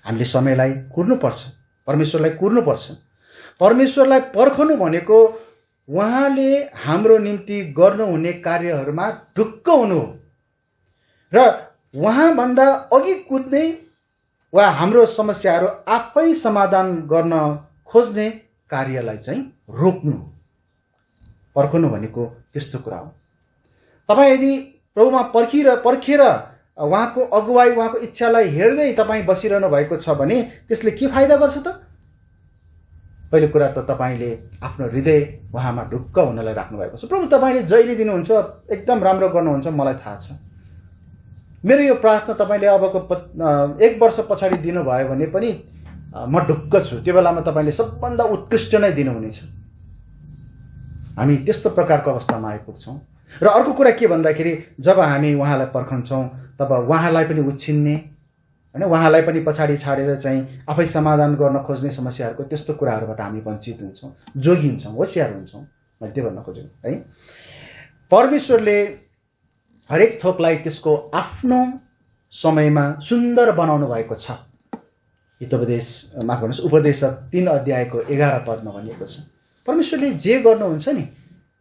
हामीले समयलाई कुर्नुपर्छ, परमेश्वरलाई कुर्नुपर्छ। परमेश्वरलाई पर्खनु भनेको उहाँले हाम्रो निम्ति गर्नुहुने कार्यहरूमा ढुक्क हुनु हो र उहाँभन्दा अघि कुद्ने वा हाम्रो समस्याहरू आफै समाधान गर्न खोज्ने कार्यलाई चाहिँ रोक्नु। पर्खनु भनेको त्यस्तो कुरा हो। तपाईँ यदि प्रभुमा पर्खेर उहाँको अगुवाई, उहाँको इच्छालाई हेर्दै तपाईँ बसिरहनु भएको छ भने त्यसले के फाइदा गर्छ त? पहिलो कुरा त तपाईँले आफ्नो हृदय उहाँमा ढुक्क हुनलाई राख्नु भएको छ। प्रभु तपाईँले जहिले दिनुहुन्छ, एकदम राम्रो गर्नुहुन्छ, मलाई थाहा छ। मेरो यो प्रार्थना तपाईँले अबको 1 वर्ष पछाडि दिनुभयो भने पनि म ढुक्क छु, त्यो बेलामा तपाईँले सबभन्दा उत्कृष्ट नै दिनुहुनेछ। हामी त्यस्तो प्रकारको अवस्थामा आइपुग्छौँ। र अर्को कुरा के भन्दाखेरि, जब हामी उहाँलाई पर्खन्छौँ तब उहाँलाई पनि उछिन्ने, होइन, उहाँलाई पनि पछाडि छाडेर चाहिँ आफै समाधान गर्न खोज्ने समस्याहरूको त्यस्तो कुराहरूबाट हामी वञ्चित हुन्छौँ, जोगिन्छौँ, होसियार हुन्छौँ। मैले त्यो भन्न खोजेँ, है। परमेश्वरले हरेक थोकलाई त्यसको आफ्नो समयमा सुन्दर बनाउनु भएको छ। हितोपदेश, माफ गर्नुहोस्, उपदेश 3 अध्यायको 11 पदमा भनिएको छ, परमेश्वरले जे गर्नुहुन्छ नि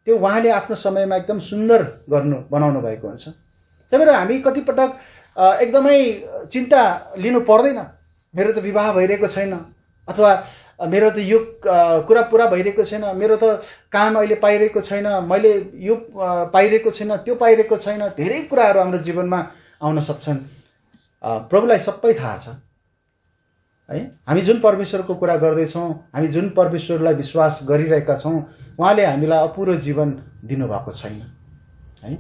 त्यो उहाँले आफ्नो समयमा एकदम सुन्दर बनाउनु भएको हुन्छ। त्यही भएर हामी कतिपटक एकदमै चिन्ता लिनु पर्दैन, मेरो त विवाह भइरहेको छैन, अथवा मेरो त यो कुरा पुरा भइरहेको छैन, मेरो त काम अहिले पाइरहेको छैन, मैले यो पाइरहेको छैन, त्यो पाइरहेको छैन। धेरै कुराहरू हाम्रो जीवनमा आउन सक्छन्। प्रभुलाई सबै थाहा छ, है। हामी जुन परमेश्वरको कुरा गर्दैछौँ, हामी जुन परमेश्वरलाई विश्वास गरिरहेका छौँ, उहाँले हामीलाई अपुरो जीवन दिनुभएको छैन, है।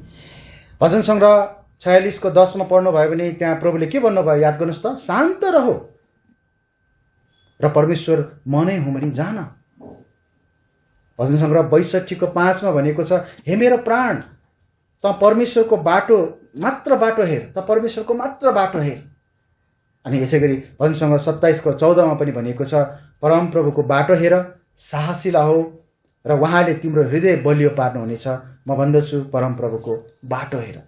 भजन सङ्ग्रह 46को 10 मा पढ्नुभयो भने त्यहाँ प्रभुले के भन्नुभयो याद गर्नुहोस् त, शान्त रहो र परमेश्वर मनै हुमरी जान। भजन सङ्ग्रह 62 को 5 मा भनेको छ, हे मेरो प्राण, त परमेश्वरको मात्र बाटो हेर, त परमेश्वरको मात्र बाटो हेर। अनि यसै गरी भजन सङ्ग्रह 27 को 14 मा पनि भनेको छ, परम प्रभुको बाटो हेर, साहसिला हो र उहाँले तिम्रो हृदय बलियो पार्नुहुनेछ। म भन्दछु, परम प्रभुको बाटो हेर।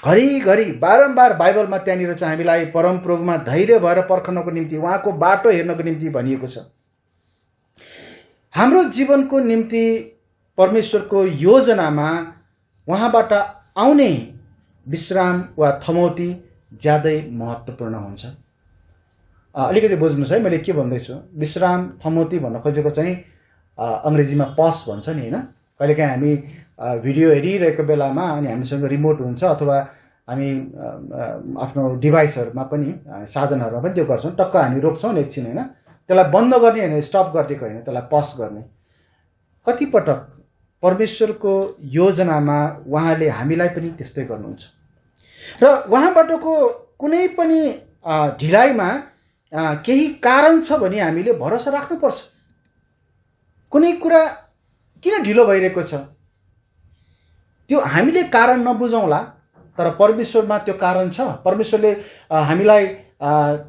घरिघरि बारम्बार बाइबलमा त्यहाँनिर चाहिँ हामीलाई परमप्रभुमा धैर्य भएर पर्खनको निम्ति, उहाँको बाटो हेर्नको निम्ति भनिएको छ। हाम्रो जीवनको निम्ति परमेश्वरको योजनामा उहाँबाट आउने विश्राम वा थमौती ज्यादै महत्त्वपूर्ण हुन्छ। अलिकति बुझ्नुहोस् है, मैले के भन्दैछु। विश्राम थमौती भन्न खोजेको चाहिँ अङ्ग्रेजीमा पस भन्छ नि, होइन? कहिलेकाहीँ हामी भिडियो हेरिरहेको बेलामा अनि हामीसँग रिमोट हुन्छ अथवा हामी आफ्नो डिभाइसहरूमा पनि, साधनहरूमा पनि त्यो गर्छौँ, टक्क हामी रोक्छौँ एकछिन, होइन? त्यसलाई बन्द गर्ने होइन, स्टप गरेको होइन, त्यसलाई पस गर्ने। कतिपटक परमेश्वरको योजनामा उहाँले हामीलाई पनि त्यस्तै गर्नुहुन्छ र उहाँबाटको कुनै पनि ढिलाइमा केही कारण छ भने हामीले भरोसा राख्नुपर्छ। कुनै कुरा किन ढिलो भइरहेको छ त्यो हामीले कारण नबुझौँला, तर परमेश्वरमा त्यो कारण छ। परमेश्वरले हामीलाई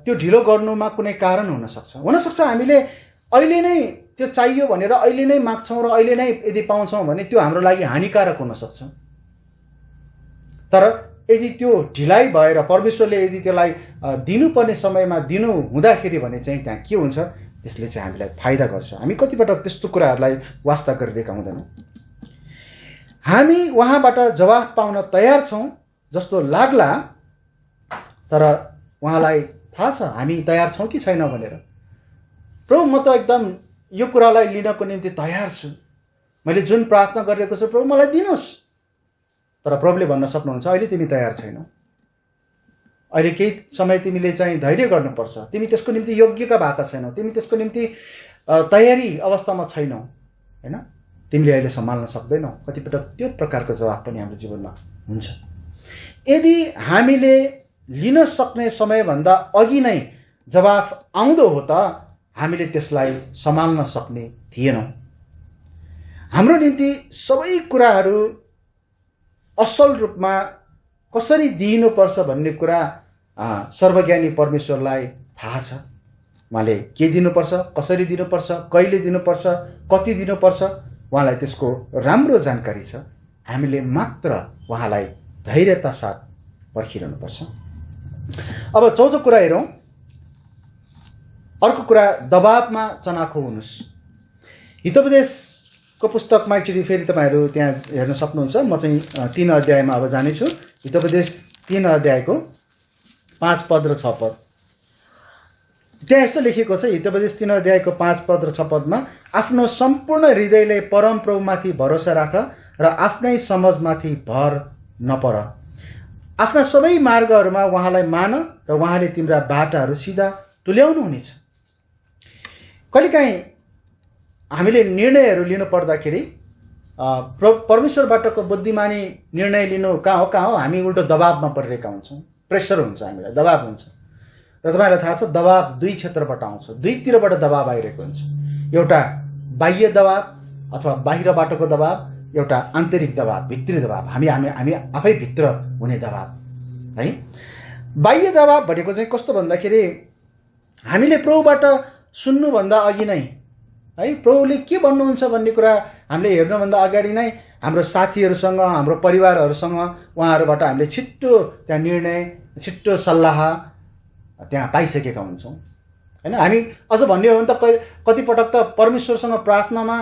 त्यो ढिलो गर्नुमा कुनै कारण हुनसक्छ। हामीले अहिले नै त्यो चाहियो भनेर अहिले नै माग्छौँ र अहिले नै यदि पाउँछौँ भने त्यो हाम्रो लागि हानिकारक हुनसक्छ। तर यदि त्यो ढिलाइ भएर परमेश्वरले यदि त्यसलाई दिनुपर्ने समयमा दिनु हुँदाखेरि भने चाहिँ त्यहाँ के हुन्छ, त्यसले चाहिँ हामीलाई फाइदा गर्छ। हामी कतिपटक त्यस्तो कुराहरूलाई वास्ता गरिरहेका हुँदैनौँ। हामी उहाँबाट जवाफ पाउन तयार छौँ जस्तो लाग्ला, तर उहाँलाई थाहा छ हामी तयार छौँ कि छैन भनेर। प्रभु, म त एकदम यो कुरालाई लिनको निम्ति तयार छु, मैले जुन प्रार्थना गरिरहेको छु प्रभु मलाई दिनुहोस्। तर प्रभुले भन्न सक्नुहुन्छ अहिले तिमी तयार छैनौ, अहिले केही समय तिमीले चाहिँ धैर्य गर्नुपर्छ, तिमी त्यसको निम्ति योग्यका भएका छैनौ, तिमी त्यसको निम्ति तयारी अवस्थामा छैनौ, होइन? तिमीले अहिले सम्हाल्न सक्दैनौ। कतिपटक त्यो प्रकारको जवाफ पनि हाम्रो जीवनमा हुन्छ। यदि हामीले लिन सक्ने समयभन्दा अघि नै जवाफ आउँदो हो त हामीले त्यसलाई सम्हाल्न सक्ने थिएनौँ। हाम्रो निम्ति सबै कुराहरू असल रूपमा कसरी दिनुपर्छ भन्ने कुरा सर्वज्ञानी परमेश्वरलाई थाहा छ। उहाँले के दिनुपर्छ, कसरी दिनुपर्छ, कहिले दिनुपर्छ, कति दिनुपर्छ, उहाँलाई त्यसको राम्रो जानकारी छ। हामीले मात्र उहाँलाई धैर्यता साथ पर्खिरहनुपर्छ। अब चौथो कुरा हेरौँ। अर्को कुरा, दबावमा चनाखो हुनुस्। हितोपदेशको पुस्तकमा एकचोटि फेरि तपाईँहरू त्यहाँ हेर्न सक्नुहुन्छ। म चाहिँ 3 अध्यायमा अब जानेछु। हितोपदेश 3 अध्यायको 5 पद र 6 पद। त्यहाँ यस्तो लेखिएको छ, हितोपदेश 3 अध्यायको 5 पद र 6 पदमा, आफ्नो सम्पूर्ण हृदयले परमप्रभुमाथि भरोसा राख र आफ्नै समझमाथि भर नपर। आफ्ना सबै मार्गहरूमा उहाँलाई मान र उहाँले तिम्रा बाटाहरू सिधा तुल्याउनु हुनेछ। कहिलेकाहीँ हामीले निर्णयहरू लिनु पर्दाखेरि परमेश्वरबाटको बुद्धिमानी निर्णय लिनु कहाँ हो हामी उल्टो दबावमा परिरहेका हुन्छौँ। प्रेसर हुन्छ, हामीलाई दबाव हुन्छ। र तपाईँलाई थाहा छ दबाव दुई क्षेत्रबाट आउँछ, दुईतिरबाट दबाव आइरहेको हुन्छ। एउटा बाह्य दबाव अथवा बाहिरबाटको दबाव, एउटा आन्तरिक दबाव, भित्री दबाव, हामी आफै भित्र हुने दबाव है। बाह्य दबाव भनेको चाहिँ कस्तो भन्दाखेरि हामीले प्रभुबाट सुन्नुभन्दा अघि नै है, प्रभुले के भन्नुहुन्छ भन्ने कुरा हामीले हेर्नुभन्दा अगाडि नै हाम्रो साथीहरूसँग, हाम्रो परिवारहरूसँग उहाँहरूबाट हामीले छिट्टो त्यहाँ निर्णय, छिट्टो सल्लाह त्यहाँ पाइसकेका हुन्छौँ, होइन? हामी अझ भन्ने हो भने त कतिपटक त परमेश्वरसँग प्रार्थनामा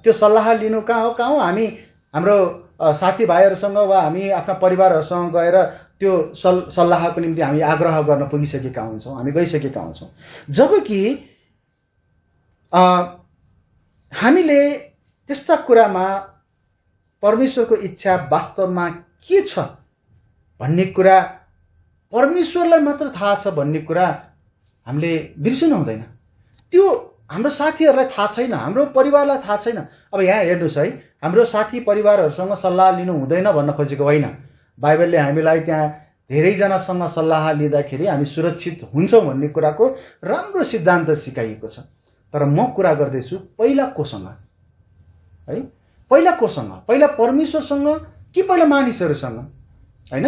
त्यो सल्लाह लिनु कहाँ हो हामी हाम्रो साथीभाइहरूसँग वा हामी आफ्ना परिवारहरूसँग गएर त्यो सल्लाहको निम्ति हामी आग्रह गर्न पुगिसकेका हुन्छौँ, हामी गइसकेका हुन्छौँ। जबकि हामीले त्यस्ता कुरामा परमेश्वरको इच्छा वास्तवमा के छ भन्ने कुरा परमेश्वरलाई मात्र थाहा छ भन्ने कुरा हामीले बिर्सिनु हुँदैन। त्यो हाम्रो साथीहरूलाई थाहा छैन, हाम्रो परिवारलाई थाहा छैन। अब यहाँ हेर्नुहोस् है, हाम्रो साथी परिवारहरूसँग सल्लाह लिनु हुँदैन भन्न खोजेको होइन। बाइबलले हामीलाई त्यहाँ धेरैजनासँग सल्लाह लिँदाखेरि हामी सुरक्षित हुन्छौँ भन्ने कुराको राम्रो सिद्धान्त सिकाइएको छ। तर म कुरा गर्दैछु पहिला कोसँग है, पहिला कोसँग, पहिला परमेश्वरसँग कि पहिला मानिसहरूसँग, होइन?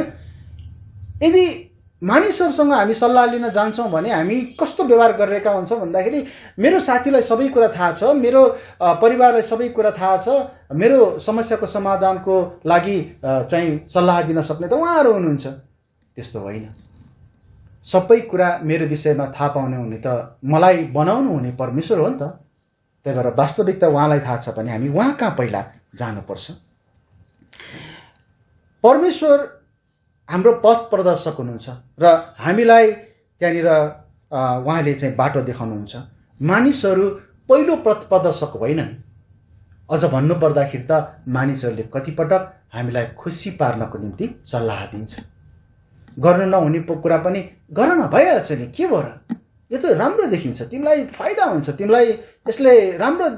यदि मानिसहरूसँग हामी सल्लाह लिन जान्छौँ भने हामी कस्तो व्यवहार गरिरहेका हुन्छौँ भन्दाखेरि मेरो साथीलाई सबै कुरा थाहा छ, मेरो परिवारलाई सबै कुरा थाहा छ, मेरो समस्याको समाधानको लागि चाहिँ सल्लाह दिन सक्ने त उहाँहरू हुनुहुन्छ। त्यस्तो होइन। सबै कुरा मेरो विषयमा थाहा पाउने हुने त मलाई बनाउनु हुने परमेश्वर हो नि त। त्यही भएर वास्तविकता उहाँलाई थाहा छ भने हामी उहाँ कहाँ पहिला जानुपर्छ। परमेश्वर हाम्रो पथ प्रदर्शक हुनुहुन्छ र हामीलाई त्यहाँनिर उहाँले चाहिँ बाटो देखाउनुहुन्छ। मानिसहरू पहिलो पथ प्रदर्शक होइनन्। अझ भन्नु पर्दाखेरि त मानिसहरूले कतिपटक हामीलाई खुसी पार्नको निम्ति सल्लाह दिन्छ। गर्नु नहुने कुरा पनि गर न, भइहाल्छ नि, के भयो र, यो त राम्रो देखिन्छ, तिमीलाई फाइदा हुन्छ, तिमीलाई यसले राम्रो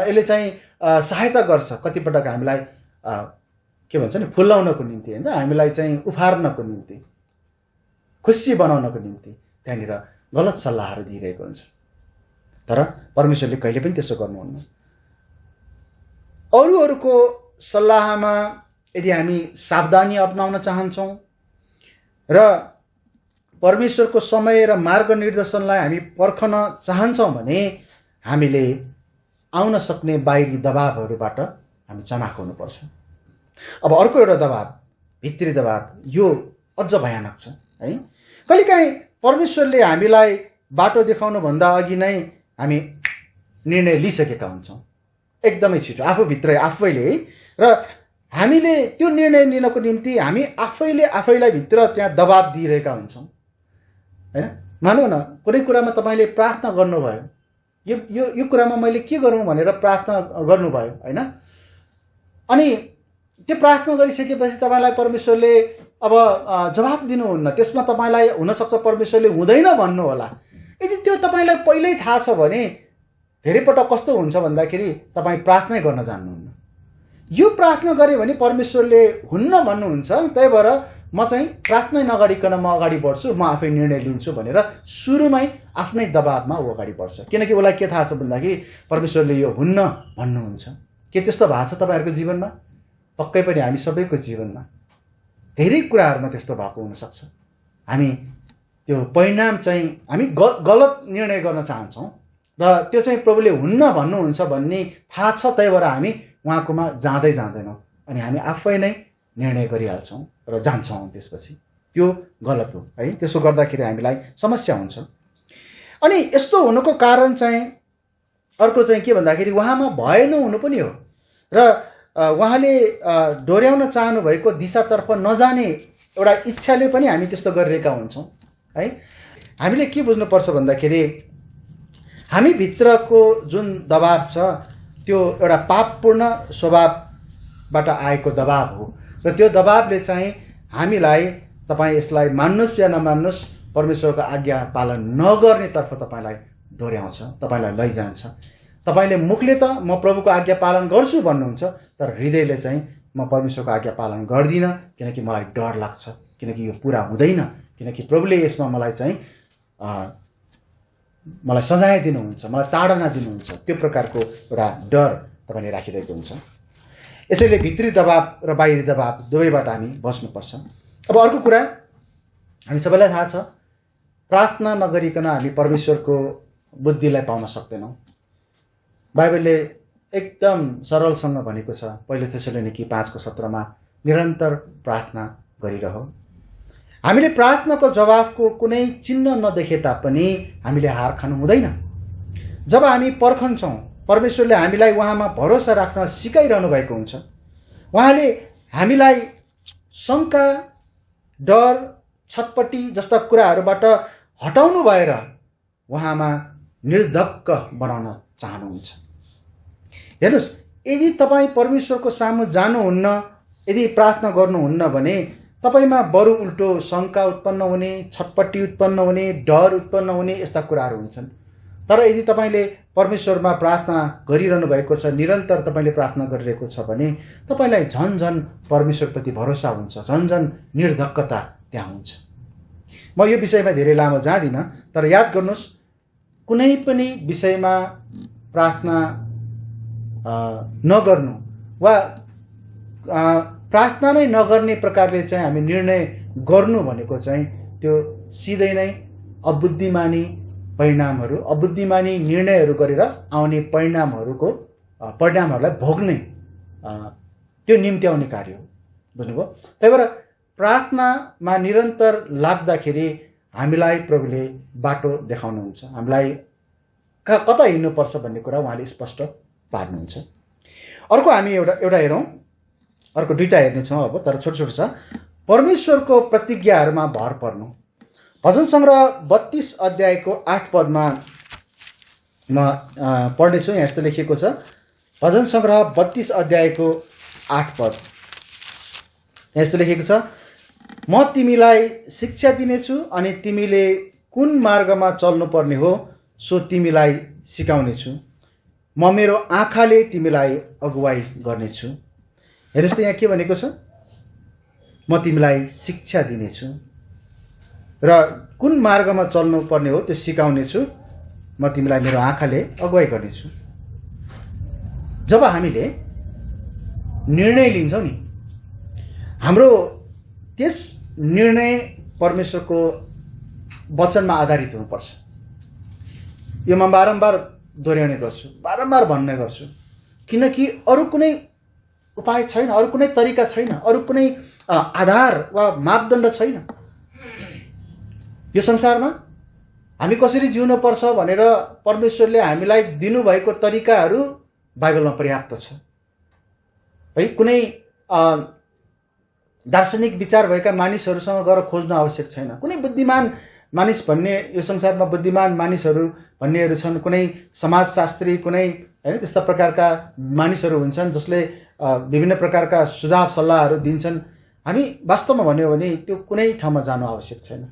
यसले चाहिँ सहायता गर्छ। कतिपटक हामीलाई के भन्छ नि, फुलाउनको निम्ति होइन, हामीलाई चाहिँ उफार्नको निम्ति, खुसी बनाउनको निम्ति त्यहाँनिर गलत सल्लाहहरू दिइरहेको हुन्छ। तर परमेश्वरले कहिले पनि त्यसो गर्नुहुन्न। अरूहरूको सल्लाहमा यदि हामी सावधानी अपनाउन चाहन्छौँ र परमेश्वरको समय र मार्ग निर्देशनलाई हामी पर्खन चाहन्छौँ भने हामीले आउन सक्ने बाहिरी दबावहरूबाट हामी चनाख हुनुपर्छ। अब अर्को एउटा दबाव, भित्री दबाव, यो अझ भयानक छ है। कहिलेकाहीँ परमेश्वरले हामीलाई बाटो देखाउनुभन्दा अघि नै हामी निर्णय लिइसकेका हुन्छौँ एकदमै छिटो आफूभित्रै आफैले है। र हामीले त्यो निर्णय लिनको निम्ति हामी आफैले आफैलाई भित्र त्यहाँ दबाब दिइरहेका हुन्छौँ हैन। मानौ न कुनै कुरामा तपाईँले प्रार्थना गर्नुभयो, यो यो यो कुरामा मैले के गरौँ भनेर प्रार्थना गर्नुभयो हैन, अनि त्यो प्रार्थना गरिसकेपछि तपाईँलाई परमेश्वरले अब जवाब दिनुहुन्न। त्यसमा तपाईँलाई हुनसक्छ परमेश्वरले हुँदैन भन्नु होला। यदि त्यो तपाईँलाई पहिल्यै थाहा छ भने धेरै पटक कस्तो हुन्छ भन्दाखेरि तपाईँ प्रार्थनै गर्न जान्नुहुन्न। यो प्रार्थना गरे भने परमेश्वरले हुन्न भन्नुहुन्छ, त्यही भएर म चाहिँ प्रार्थनै नगरिकन म अगाडि बढ्छु, म आफै निर्णय लिन्छु भनेर सुरुमै आफ्नै दबाबमा ऊ अगाडि बढ्छ। किनकि उसलाई के थाहा छ भन्दाखेरि परमेश्वरले यो हुन्न भन्नुहुन्छ। के त्यस्तो भएको छ तपाईँहरूको जीवनमा? पक्कै पनि हामी सबैको जीवनमा धेरै कुराहरूमा त्यस्तो भएको हुनसक्छ। हामी त्यो परिणाम चाहिँ हामी गलत निर्णय गर्न चाहन्छौँ र त्यो चाहिँ प्रभुले हुन्न भन्नुहुन्छ भन्ने थाहा छ, त्यही भएर हामी उहाँकोमा जाँदैनौँ अनि हामी आफै नै निर्णय गरिहाल्छौँ र जान्छौँ। त्यसपछि त्यो गलत हो है। त्यसो गर्दाखेरि हामीलाई समस्या हुन्छ। अनि यस्तो हुनुको कारण चाहिँ अर्को चाहिँ के भन्दाखेरि उहाँमा भय नहुनु पनि हो र उहाँले डोर्याउन चाहनु भएको दिशातर्फ नजाने एउटा इच्छाले पनि हामी त्यस्तो गरिरहेका हुन्छौँ है। हामीले के बुझ्नुपर्छ भन्दाखेरि हामी भित्रको जुन दबाब छ त्यो एउटा पापपूर्ण स्वभावबाट आएको दबाब हो र त्यो दबाबले चाहिँ हामीलाई, तपाईँ यसलाई मान्नुहोस् या नमान्नुहोस्, परमेश्वरको आज्ञा पालन नगर्नेतर्फ तपाईँलाई डोर्याउँछ, तपाईँलाई लैजान्छ। तपाईँले मुखले त म प्रभुको आज्ञा पालन गर्छु भन्नुहुन्छ, तर हृदयले चाहिँ म परमेश्वरको आज्ञा पालन गर्दिनँ किनकि मलाई डर लाग्छ, किनकि यो पुरा हुँदैन, किनकि प्रभुले यसमा मलाई चाहिँ मलाई सजाय दिनुहुन्छ, मलाई ताडना दिनुहुन्छ। त्यो प्रकारको एउटा डर तपाईँले राखिरहेको हुन्छ। यसैले भित्री दबाब र बाहिरी दबाब दुवैबाट हामी बस्नुपर्छ। अब अर्को कुरा, हामी सबैलाई थाहा छ प्रार्थना नगरिकन हामी परमेश्वरको बुद्धिलाई पाउन सक्दैनौँ। बाइबलले एकदम सरलसँग भनेको छ, पहिलो थेसलोनिकी 5:17 निरन्तर प्रार्थना गरिरह। हामीले प्रार्थनाको जवाफको कुनै चिन्ह नदेखे तापनि हामीले हार खानु हुँदैन। जब हामी पर्खन्छौँ, परमेश्वरले हामीलाई उहाँमा भरोसा राख्न सिकाइरहनु भएको हुन्छ। उहाँले हामीलाई शङ्का, डर, छटपटी जस्ता कुराहरूबाट हटाउनु भएर उहाँमा निर्धक्क बनाउन चाहनुहुन्छ। हेर्नुहोस्, यदि तपाईँ परमेश्वरको सामु जानुहुन्न, यदि प्रार्थना गर्नुहुन्न भने तपाईँमा बरु उल्टो शङ्का उत्पन्न हुने, छटपट्टि उत्पन्न हुने, डर उत्पन्न हुने यस्ता कुराहरू हुन्छन्। तर यदि तपाईँले परमेश्वरमा प्रार्थना गरिरहनु भएको छ, निरन्तर तपाईँले प्रार्थना गरिरहेको छ भने तपाईँलाई झन् झन् परमेश्वरप्रति भरोसा हुन्छ, झन् झन् निर्धक्कता त्यहाँ हुन्छ। म यो विषयमा धेरै लामो जाँदिनँ, तर याद गर्नुहोस्, कुनै पनि विषयमा प्रार्थना नगर्नु वा प्रार्थना नै नगर्ने प्रकारले चाहिँ हामी निर्णय गर्नु भनेको चाहिँ त्यो सिधै नै अबुद्धिमानी परिणामहरू, अबुद्धिमानी निर्णयहरू गरेर आउने परिणामहरूलाई भोग्ने त्यो निम्त्याउने कार्य हो। बुझ्नुभयो? त्यही भएर प्रार्थनामा निरन्तर लाग्दाखेरि हामीलाई प्रभुले बाटो देखाउनुहुन्छ, हामीलाई कता हिँड्नुपर्छ भन्ने कुरा उहाँले स्पष्ट पार्नुहुन्छ। अर्को हामी एउटा हेरौँ, अर्को दुईवटा हेर्नेछौँ अब, तर छोटो छोटो छ। परमेश्वरको प्रतिज्ञाहरूमा भर पर्नु। भजन सङ्ग्रह 32 अध्यायको 8 पदमा म पढ्नेछु। यहाँ यस्तो लेखिएको छ, भजन सङ्ग्रह 32 अध्यायको 8 पद। यहाँ यस्तो लेखिएको छ, म तिमीलाई शिक्षा दिनेछु अनि तिमीले कुन मार्गमा चल्नुपर्ने हो सो तिमीलाई सिकाउनेछु। म मेरो आँखाले तिमीलाई अगुवाई गर्नेछु। हेर्नुहोस् त यहाँ के भनेको छ, म तिमीलाई शिक्षा दिनेछु र कुन मार्गमा चल्नुपर्ने हो त्यो सिकाउनेछु। म तिमीलाई मेरो आँखाले अगुवाई गर्नेछु। जब हामीले निर्णय लिन्छौँ नि, हाम्रो त्यस निर्णय परमेश्वरको वचनमा आधारित हुनुपर्छ। यो म बारम्बार दोहोऱ्याउने गर्छु, बारम्बार भन्ने गर्छु, किनकि अरू कुनै उपाय छैन, अरू कुनै तरिका छैन, अरू कुनै आधार वा मापदण्ड छैन। यो संसारमा हामी कसरी जिउनुपर्छ भनेर परमेश्वरले हामीलाई दिनुभएको तरिकाहरू बाइबलमा पर्याप्त छ है। कुनै दार्शनिक विचार भएका मानिसहरूसँग गएर खोज्न आवश्यक छैन। कुनै बुद्धिमान मानिस भन्ने, यो संसारमा बुद्धिमान मानिसहरू भन्नेहरू छन्, कुनै समाजशास्त्री, कुनै होइन त्यस्ता प्रकारका मानिसहरू हुन्छन् जसले विभिन्न प्रकारका सुझाव सल्लाहहरू दिन्छन्। हामी वास्तवमा भन्यो भने त्यो कुनै ठाउँमा जानु आवश्यक छैन।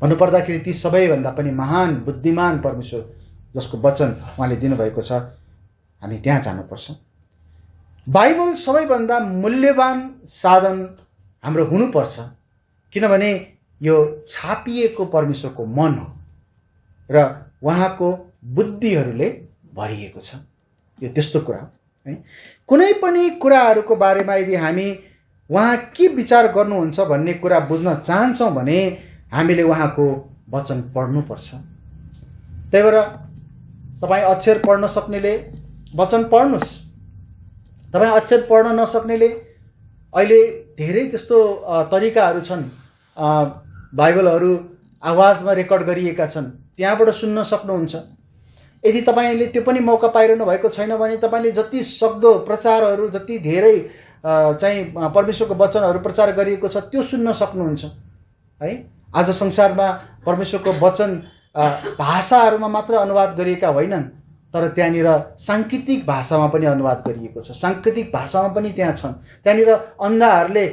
भन्नुपर्दाखेरि ती सबैभन्दा पनि महान बुद्धिमान परमेश्वर जसको वचन उहाँले दिनुभएको छ, हामी त्यहाँ जानुपर्छ। बाइबल सबैभन्दा मूल्यवान साधन हाम्रो हुनुपर्छ, किनभने यो छापिएको परमेश्वरको मन हो र उहाँको बुद्धिहरूले भरिएको छ। यो त्यस्तो कुरा हो है। कुनै पनि कुराहरूको बारेमा यदि हामी उहाँ के विचार गर्नुहुन्छ भन्ने कुरा बुझ्न चाहन्छौँ भने हामीले उहाँको वचन पढ्नुपर्छ। त्यही भएर तपाईँ अक्षर पढ्न सक्नेले वचन पढ्नुहोस्। तपाईँ अक्षर पढ्न नसक्नेले अहिले धेरै त्यस्तो तरिकाहरू छन्, बाइबलहरू आवाजमा रेकर्ड गरिएका छन्, त्यहाँबाट सुन्न सक्नुहुन्छ। यदि तपाईँले त्यो पनि मौका पाइरहनु भएको छैन भने तपाईँले जति सक्दो प्रचारहरू, जति धेरै चाहिँ परमेश्वरको वचनहरू प्रचार गरिएको छ त्यो सुन्न सक्नुहुन्छ है। आज संसारमा परमेश्वरको वचन भाषाहरूमा मात्र अनुवाद गरिएका होइनन्, तर त्यहाँनिर साङ्केतिक भाषामा पनि अनुवाद गरिएको छ। साङ्केतिक भाषामा पनि त्यहाँ छन्। त्यहाँनिर अन्धाहरूले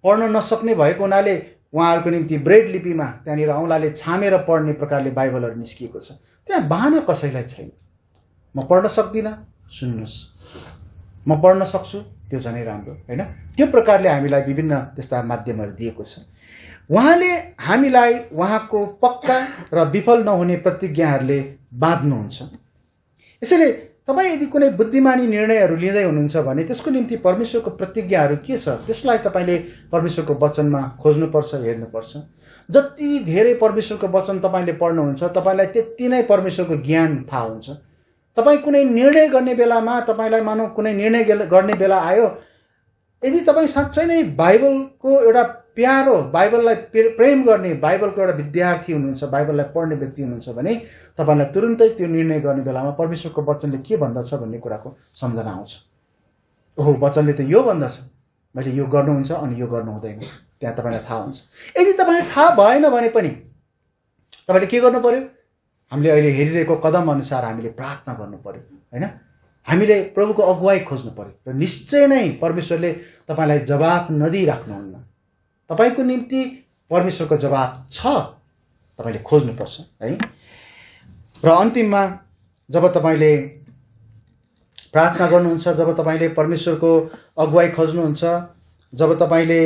पढ्न नसक्ने भएको हुनाले उहाँहरूको निम्ति ब्रेड लिपिमा त्यहाँनिर औँलाले छामेर पढ्ने प्रकारले बाइबलहरू निस्किएको छ। त्यहाँ बहाना कसैलाई छैन। म पढ्न सक्दिनँ, सुन्नुहोस्, म पढ्न सक्छु, त्यो झनै राम्रो होइन। त्यो प्रकारले हामीलाई विभिन्न त्यस्ता माध्यमहरू दिएको छ। उहाँले हामीलाई उहाँको पक्का र विफल नहुने प्रतिज्ञाहरूले बाँध्नुहुन्छ। यसैले तपाईँ यदि कुनै बुद्धिमानी निर्णयहरू लिँदै हुनुहुन्छ भने त्यसको निम्ति परमेश्वरको प्रतिज्ञाहरू के छ त्यसलाई तपाईँले परमेश्वरको वचनमा खोज्नुपर्छ, हेर्नुपर्छ। जति धेरै परमेश्वरको वचन तपाईँले पढ्नुहुन्छ तपाईँलाई त्यति नै परमेश्वरको ज्ञान थाहा हुन्छ। तपाईँ कुनै निर्णय गर्ने बेलामा, तपाईँलाई मानौ कुनै निर्णय गर्ने बेला आयो, यदि तपाईँ साँच्चै नै बाइबलको एउटा प्यारो, बाइबललाई प्रेम गर्ने, बाइबलको एउटा विद्यार्थी हुनुहुन्छ, बाइबललाई पढ्ने व्यक्ति हुनुहुन्छ भने तपाईँलाई तुरुन्तै त्यो निर्णय गर्ने बेलामा परमेश्वरको वचनले के भन्दछ भन्ने कुराको सम्झना आउँछ। ओहो, वचनले त यो भन्दछ, मैले यो गर्नुहुन्छ अनि यो गर्नु हुँदैन, त्यहाँ तपाईँलाई थाहा हुन्छ। यदि तपाईँलाई थाहा भएन भने पनि तपाईँले के गर्नु पर्यो? हामीले अहिले हेरिरहेको कदम अनुसार हामीले प्रार्थना गर्नु पर्यो होइन। हामीले प्रभुको अगुवाई खोज्नु पर्यो र निश्चय नै परमेश्वरले तपाईँलाई जवाब नदिइराख्नुहुन्न। तपाईँको निम्ति परमेश्वरको जवाब छ, तपाईँले खोज्नुपर्छ है। र अन्तिममा जब तपाईँले प्रार्थना गर्नुहुन्छ, जब तपाईँले परमेश्वरको अगुवाई खोज्नुहुन्छ, जब तपाईँले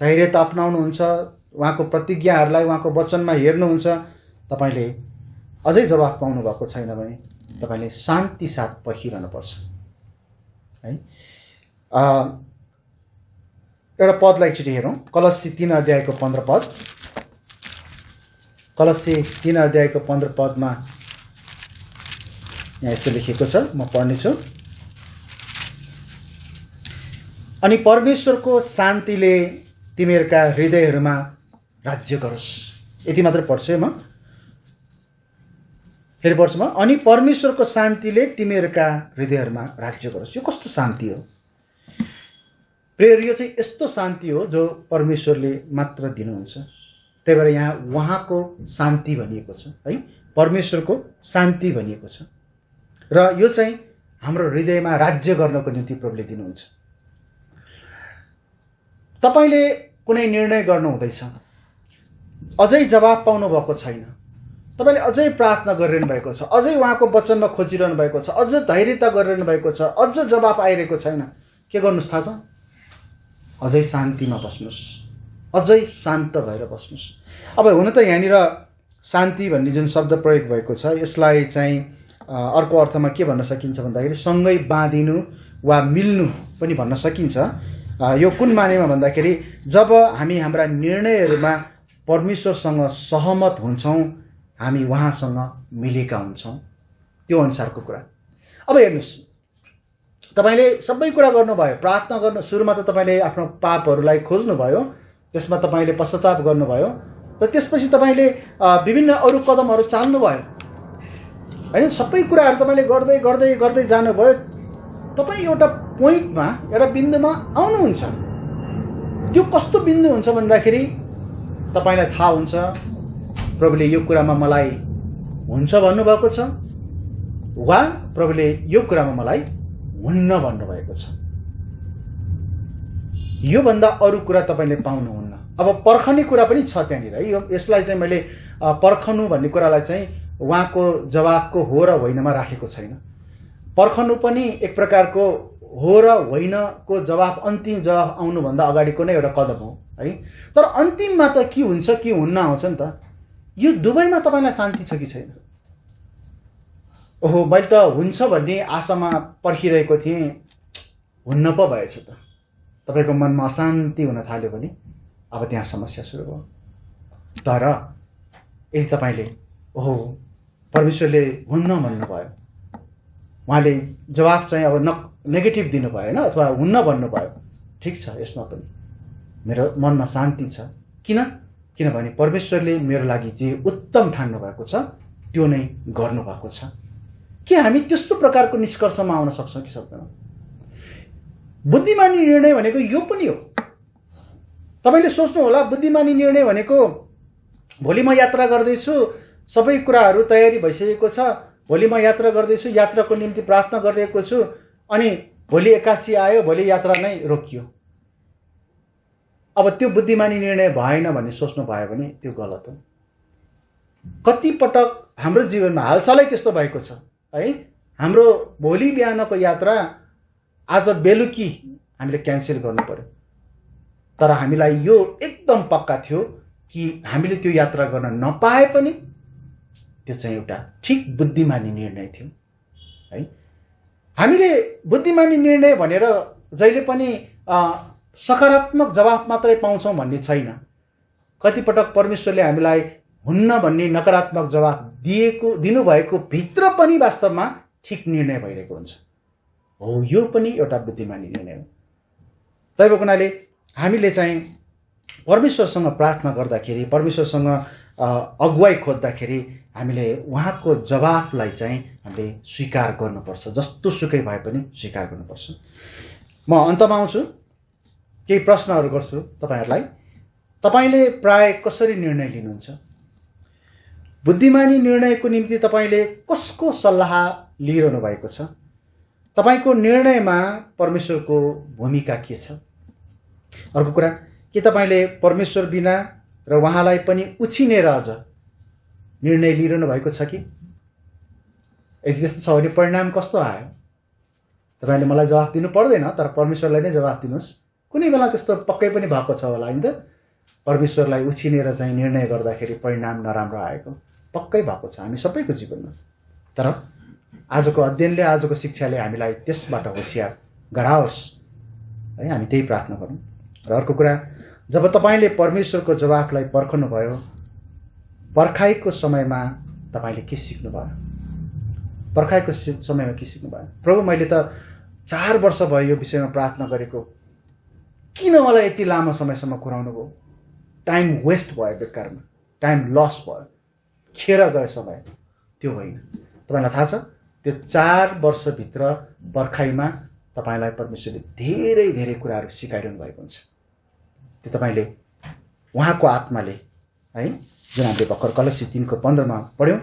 धैर्यता अपनाउनुहुन्छ, उहाँको प्रतिज्ञाहरूलाई उहाँको वचनमा हेर्नुहुन्छ, तपाईँले अझै जवाफ पाउनु भएको छैन भने तपाईँले शान्ति साथ पर्खिरहनुपर्छ है। एउटा पदलाई एकचोटि हेरौँ, कलस्सी 3 अध्यायको 15 पद। कलस्सी 3 अध्यायको 15 पदमा यहाँ यस्तो लेखिएको छ, म पढ्नेछु। अनि परमेश्वरको शान्तिले तिमीहरूका हृदयहरूमा राज्य गरोस्। यति मात्र पढ्छु है म, फेरि पढ्छु म। अनि परमेश्वरको शान्तिले तिमीहरूका हृदयहरूमा राज्य गरोस्। यो कस्तो शान्ति हो प्रियहरू? यो चाहिँ यस्तो शान्ति हो जो परमेश्वरले मात्र दिनुहुन्छ। त्यही भएर यहाँ उहाँको शान्ति भनिएको छ है, परमेश्वरको शान्ति भनिएको छ। र यो चाहिँ हाम्रो हृदयमा राज्य गर्नको निम्ति प्रभुले दिनुहुन्छ। तपाईले कुनै निर्णय गर्नु हुँदैछ, अझै जवाब पाउनु भएको छैन, तपाईले अझै प्रार्थना गरिरहनु भएको छ, अझै उहाँको वचनमा खोजिरहनु भएको छ, अझ धैर्यता गरिरहनु भएको छ, अझ जवाब आइरहेको छैन, के गर्नुस् थाहा छ? अझै शान्तिमा बस्नुस्, अझै शान्त भएर बस्नुस्। अब हुन त यहाँनिर शान्ति भन्ने जुन शब्द प्रयोग भएको छ, यसलाई चाहिँ अर्को अर्थमा के भन्न सकिन्छ भन्दाखेरि सँगै बाँधिनु वा मिल्नु पनि भन्न सकिन्छ। यो कुन मानेमा भन्दाखेरि जब हामी हाम्रा निर्णयहरूमा परमेश्वरसँग सहमत हुन्छौँ, हामी उहाँसँग मिलेका हुन्छौँ, त्यो अनुसारको कुरा। अब हेर्नुहोस्, तपाईले सबै कुरा गर्नुभयो, प्रार्थना गर्नु, सुरुमा त तपाईले आफ्नो पापहरूलाई खोज्नुभयो, त्यसमा तपाईले पश्चाताप गर्नुभयो, र त्यसपछि तपाईले विभिन्न अरू कदमहरू चाल्नुभयो हैन। सबै कुराहरू तपाईले गर्दै गर्दै गर्दै जानुभयो, तपाईँ एउटा पोइन्टमा, एउटा बिन्दुमा आउनुहुन्छ। त्यो कस्तो बिन्दु हुन्छ भन्दाखेरि तपाईलाई थाहा हुन्छ प्रभुले यो कुरामा मलाई हुन्छ भन्नुभएको छ वा प्रभुले यो कुरामा मलाई हुन्न भन्नुभएको छ। यो भन्दा अरू कुरा तपाईले पाउनुहुन्न। अब पर्खने कुरा पनि छ त्यहाँनिर है। यसलाई चाहिँ मैले पर्खनु भन्ने कुरालाई चाहिँ उहाँको जवाबको हो र होइनमा राखेको छैन। पर्खनु पनि एक प्रकारको हो र होइनको जवाब, अन्तिम जवाब आउनुभन्दा अगाडिको नै एउटा कदम हो है। तर अन्तिममा त के हुन्छ के हुन्न आउँछ नि त। यो दुवैमा तपाईलाई शान्ति छ कि छैन? ओहो, मैले त हुन्छ भन्ने आशामा पर्खिरहेको थिएँ, हुन्न पो भएछ त। तपाईको मनमा अशान्ति हुन थाल्यो भने अब त्यहाँ समस्या सुरु भयो। तर यदि तपाईले ओहो परमेश्वरले हुन्न भन्नुभयो, उहाँले जवाब चाहिँ अब नेगेटिभ दिनुभयो होइन, अथवा हुन्न भन्नुभयो, ठिक छ, यसमा पनि मेरो मनमा शान्ति छ। किनभने परमेश्वरले मेरो लागि जे उत्तम ठान्नु भएको छ त्यो नै गर्नुभएको छ। के हामी त्यस्तो प्रकारको निष्कर्षमा आउन सक्छौँ कि सक्दैनौँ? बुद्धिमानी निर्णय भनेको यो पनि हो। तपाईले सोच्नु होला, बुद्धिमानी निर्णय भनेको भोलि म यात्रा गर्दैछु, सबै कुराहरू तयारी भइसकेको छ, भोलि म यात्रा गर्दैछु, यात्राको निम्ति प्रार्थना गरिरहेको छु, अनि भोलि एकासी आयो, भोलि यात्रा नै रोकियो। अब त्यो बुद्धिमानी निर्णय भएन भन्ने सोच्नु भयो भने त्यो गलत हो। कति पटक हाम्रो जीवनमा हालसालै त्यस्तो भएको छ है। हाम्रो भोलि बिहानको यात्रा आज बेलुकी हामीले क्यान्सल गर्नु पर्यो, तर हामीलाई यो एकदम पक्का थियो कि हामीले त्यो यात्रा गर्न नपाए पनि त्यो चाहिँ एउटा ठिक बुद्धिमानी निर्णय थियो है। हामीले बुद्धिमानी निर्णय भनेर जहिले पनि सकारात्मक जवाफ मात्रै पाउँछौँ भन्ने छैन। कतिपटक परमेश्वरले हामीलाई हुन्न भन्ने नकारात्मक जवाफ दिनुभएको भित्र पनि वास्तवमा ठिक निर्णय भइरहेको हुन्छ। हो, यो पनि एउटा बुद्धिमानी निर्णय हो। तैको हुनाले हामीले चाहिँ परमेश्वरसँग प्रार्थना गर्दाखेरि, परमेश्वरसँग अगुवाई खोज्दाखेरि हामीले उहाँको जवाफलाई चाहिँ हामीले स्वीकार गर्नुपर्छ, जस्तो सुकै भए पनि स्वीकार गर्नुपर्छ। म अन्तमा आउँछु, केही प्रश्नहरू गर्छु तपाईहरुलाई। तपाईले प्राय कसरी निर्णय लिनुहुन्छ? बुद्धिमानी निर्णयको निम्ति तपाईले कसको सल्लाह लिइरहनु भएको छ? तपाईको निर्णयमा परमेश्वरको भूमिका के छ? अर्को कुरा, के तपाईले परमेश्वर बिना र उहाँलाई पनि उछिनेर अझ निर्णय लिइरहनु भएको छ कि? यदि त्यस्तो छ भने परिणाम कस्तो आयो? तपाईले मलाई जवाफ दिनु पर्दैन, तर परमेश्वरलाई नै जवाफ दिनुस्। कुनै बेला त्यस्तो पक्कै पनि भएको छ होला हैन त? परमेश्वरलाई उछिनेर चाहिँ निर्णय गर्दाखेरि परिणाम नराम्रो आएको पक्कै भएको छ हामी सबैको जीवनमा। तर आजको अध्ययनले, आजको शिक्षाले हामीलाई त्यसबाट होशियार गराओस् है, हामी त्यही प्रार्थना गरौँ। र अर्को कुरा, जब तपाईले परमेश्वरको जवाफलाई पर्खनु भयो, पर्खाइको समयमा तपाईँले के सिक्नुभयो? पर्खाइको समयमा के सिक्नुभयो? प्रभु, मैले त 4 वर्ष भयो यो विषयमा प्रार्थना गरेको, किन मलाई यति लामो समयसम्म कुराउनु भयो? टाइम वेस्ट भयो, बेकारमा टाइम लस भयो, खेर गयो समय। त्यो होइन। तपाईँलाई थाहा छ, त्यो 4 वर्षभित्र पर्खाइमा तपाईँलाई परमेश्वरले धेरै धेरै कुराहरू सिकाइरहनु भएको हुन्छ। त्यो तपाईँले उहाँको आत्माले, है, जुन हामीले भर्खर कलसी 3:15 पढ्यौँ,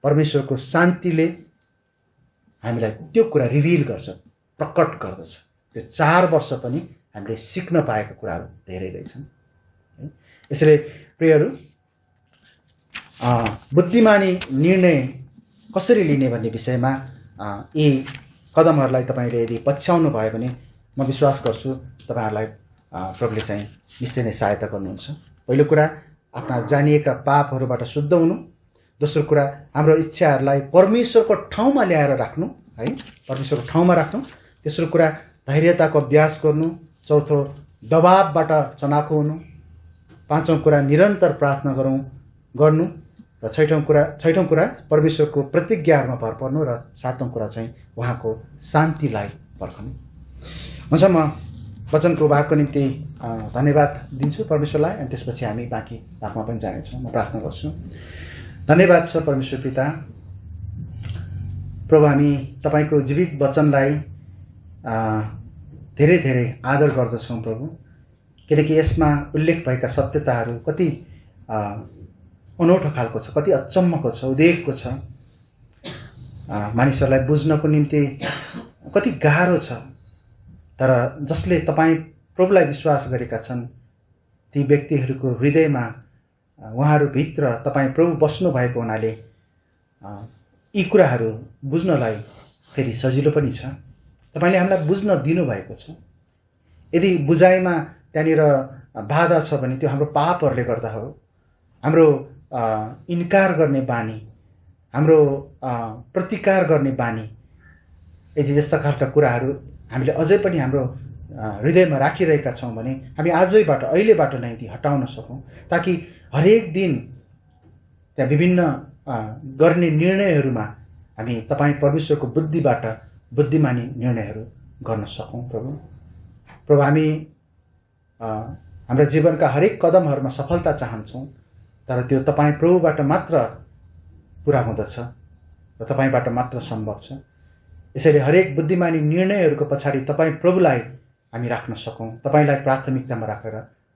परमेश्वरको शान्तिले हामीलाई त्यो कुरा रिभिल गर्छ, प्रकट गर्दछ। त्यो 4 वर्ष पनि हामीले सिक्न पाएका कुराहरू धेरै रहेछन्। यसैले प्रियहरू, बुद्धिमानी निर्णय कसरी लिने भन्ने विषयमा यी कदमहरूलाई तपाईँले यदि पछ्याउनु भयो भने म विश्वास गर्छु तपाईँहरूलाई प्रभुले चाहिँ निश्चय नै सहायता गर्नुहुन्छ। पहिलो कुरा, आफ्ना जानिएका पापहरूबाट शुद्ध हुनु। दोस्रो कुरा, हाम्रो इच्छाहरूलाई परमेश्वरको ठाउँमा ल्याएर राख्नु, है, परमेश्वरको ठाउँमा राख्नु। तेस्रो कुरा, धैर्यताको अभ्यास गर्नु। चौथो, दबावबाट चनाखो हुनु। पाँचौँ कुरा, निरन्तर प्रार्थना गर्नु। र छैठौँ कुरा परमेश्वरको प्रतिज्ञाहरूमा भर पर्नु। र सातौँ कुरा चाहिँ उहाँको शान्तिलाई पर्खनु। हुन्छ, म वचनको भागको निम्ति धन्यवाद दिन्छु परमेश्वरलाई, अनि त्यसपछि हामी बाँकी भागमा पनि जानेछौँ। म प्रार्थना गर्छु। धन्यवाद छ परमेश्वर पिता। प्रभु, हामी तपाईँको जीवित वचनलाई धेरै धेरै आदर गर्दछौँ प्रभु, किनकि यसमा उल्लेख भएका सत्यताहरू कति अनौठो खालको छ, कति अचम्मको छ, उदेकको छ। मानिसहरूलाई बुझ्नको निम्ति कति गाह्रो छ। तर जसले तपाईँ प्रभुलाई विश्वास गरेका छन्, ती व्यक्तिहरूको हृदयमा, उहाँहरूभित्र तपाईँ प्रभु बस्नु भएको हुनाले यी कुराहरू बुझ्नलाई फेरि सजिलो पनि छ। तपाईँले हामीलाई बुझ्न दिनुभएको छ। यदि बुझाइमा त्यहाँनिर बाधा छ भने त्यो हाम्रो पापहरूले गर्दा हो। हाम्रो इन्कार गर्ने बानी, हाम्रो प्रतिकार गर्ने बानी, यदि त्यस्ता खालका कुराहरू हामीले अझै पनि हाम्रो हृदयमा राखिरहेका छौँ भने हामी आजैबाट, अहिलेबाट नै ती हटाउन सकौँ, ताकि हरेक दिन त्यहाँ विभिन्न गर्ने निर्णयहरूमा हामी तपाईँ परमेश्वरको बुद्धिबाट बुद्धिमानी निर्णयहरू गर्न सकौँ। प्रभु, हामी हाम्रा जीवनका हरेक कदमहरूमा सफलता चाहन्छौँ, तर त्यो तपाईँ प्रभुबाट मात्र पुरा हुँदछ र तपाईँबाट मात्र सम्भव छ। यसैले हरेक बुद्धिमानी निर्णयहरूको पछाडि तपाईँ प्रभुलाई हामी राख्न सकौँ, तपाईँलाई प्राथमिकतामा राखेर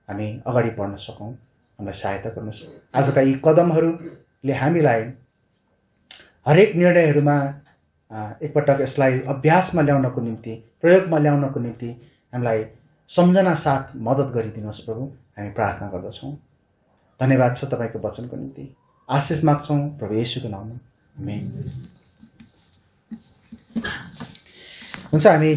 हामी अगाडि बढ्न सकौँ। हामीलाई सहायता गर्नुहोस्। आजका यी कदमहरूले हामीलाई हरेक निर्णयहरूमा एकपटक यसलाई अभ्यासमा ल्याउनको निम्ति, प्रयोगमा ल्याउनको निम्ति हामीलाई सम्झना साथ मद्दत गरिदिनुहोस् प्रभु, हामी प्रार्थना गर्दछौँ। धन्यवाद छ तपाईँको वचनको निम्ति। आशिष माग्छौँ प्रभु येशूको नाममा, आमेन। हुन्छ, हामी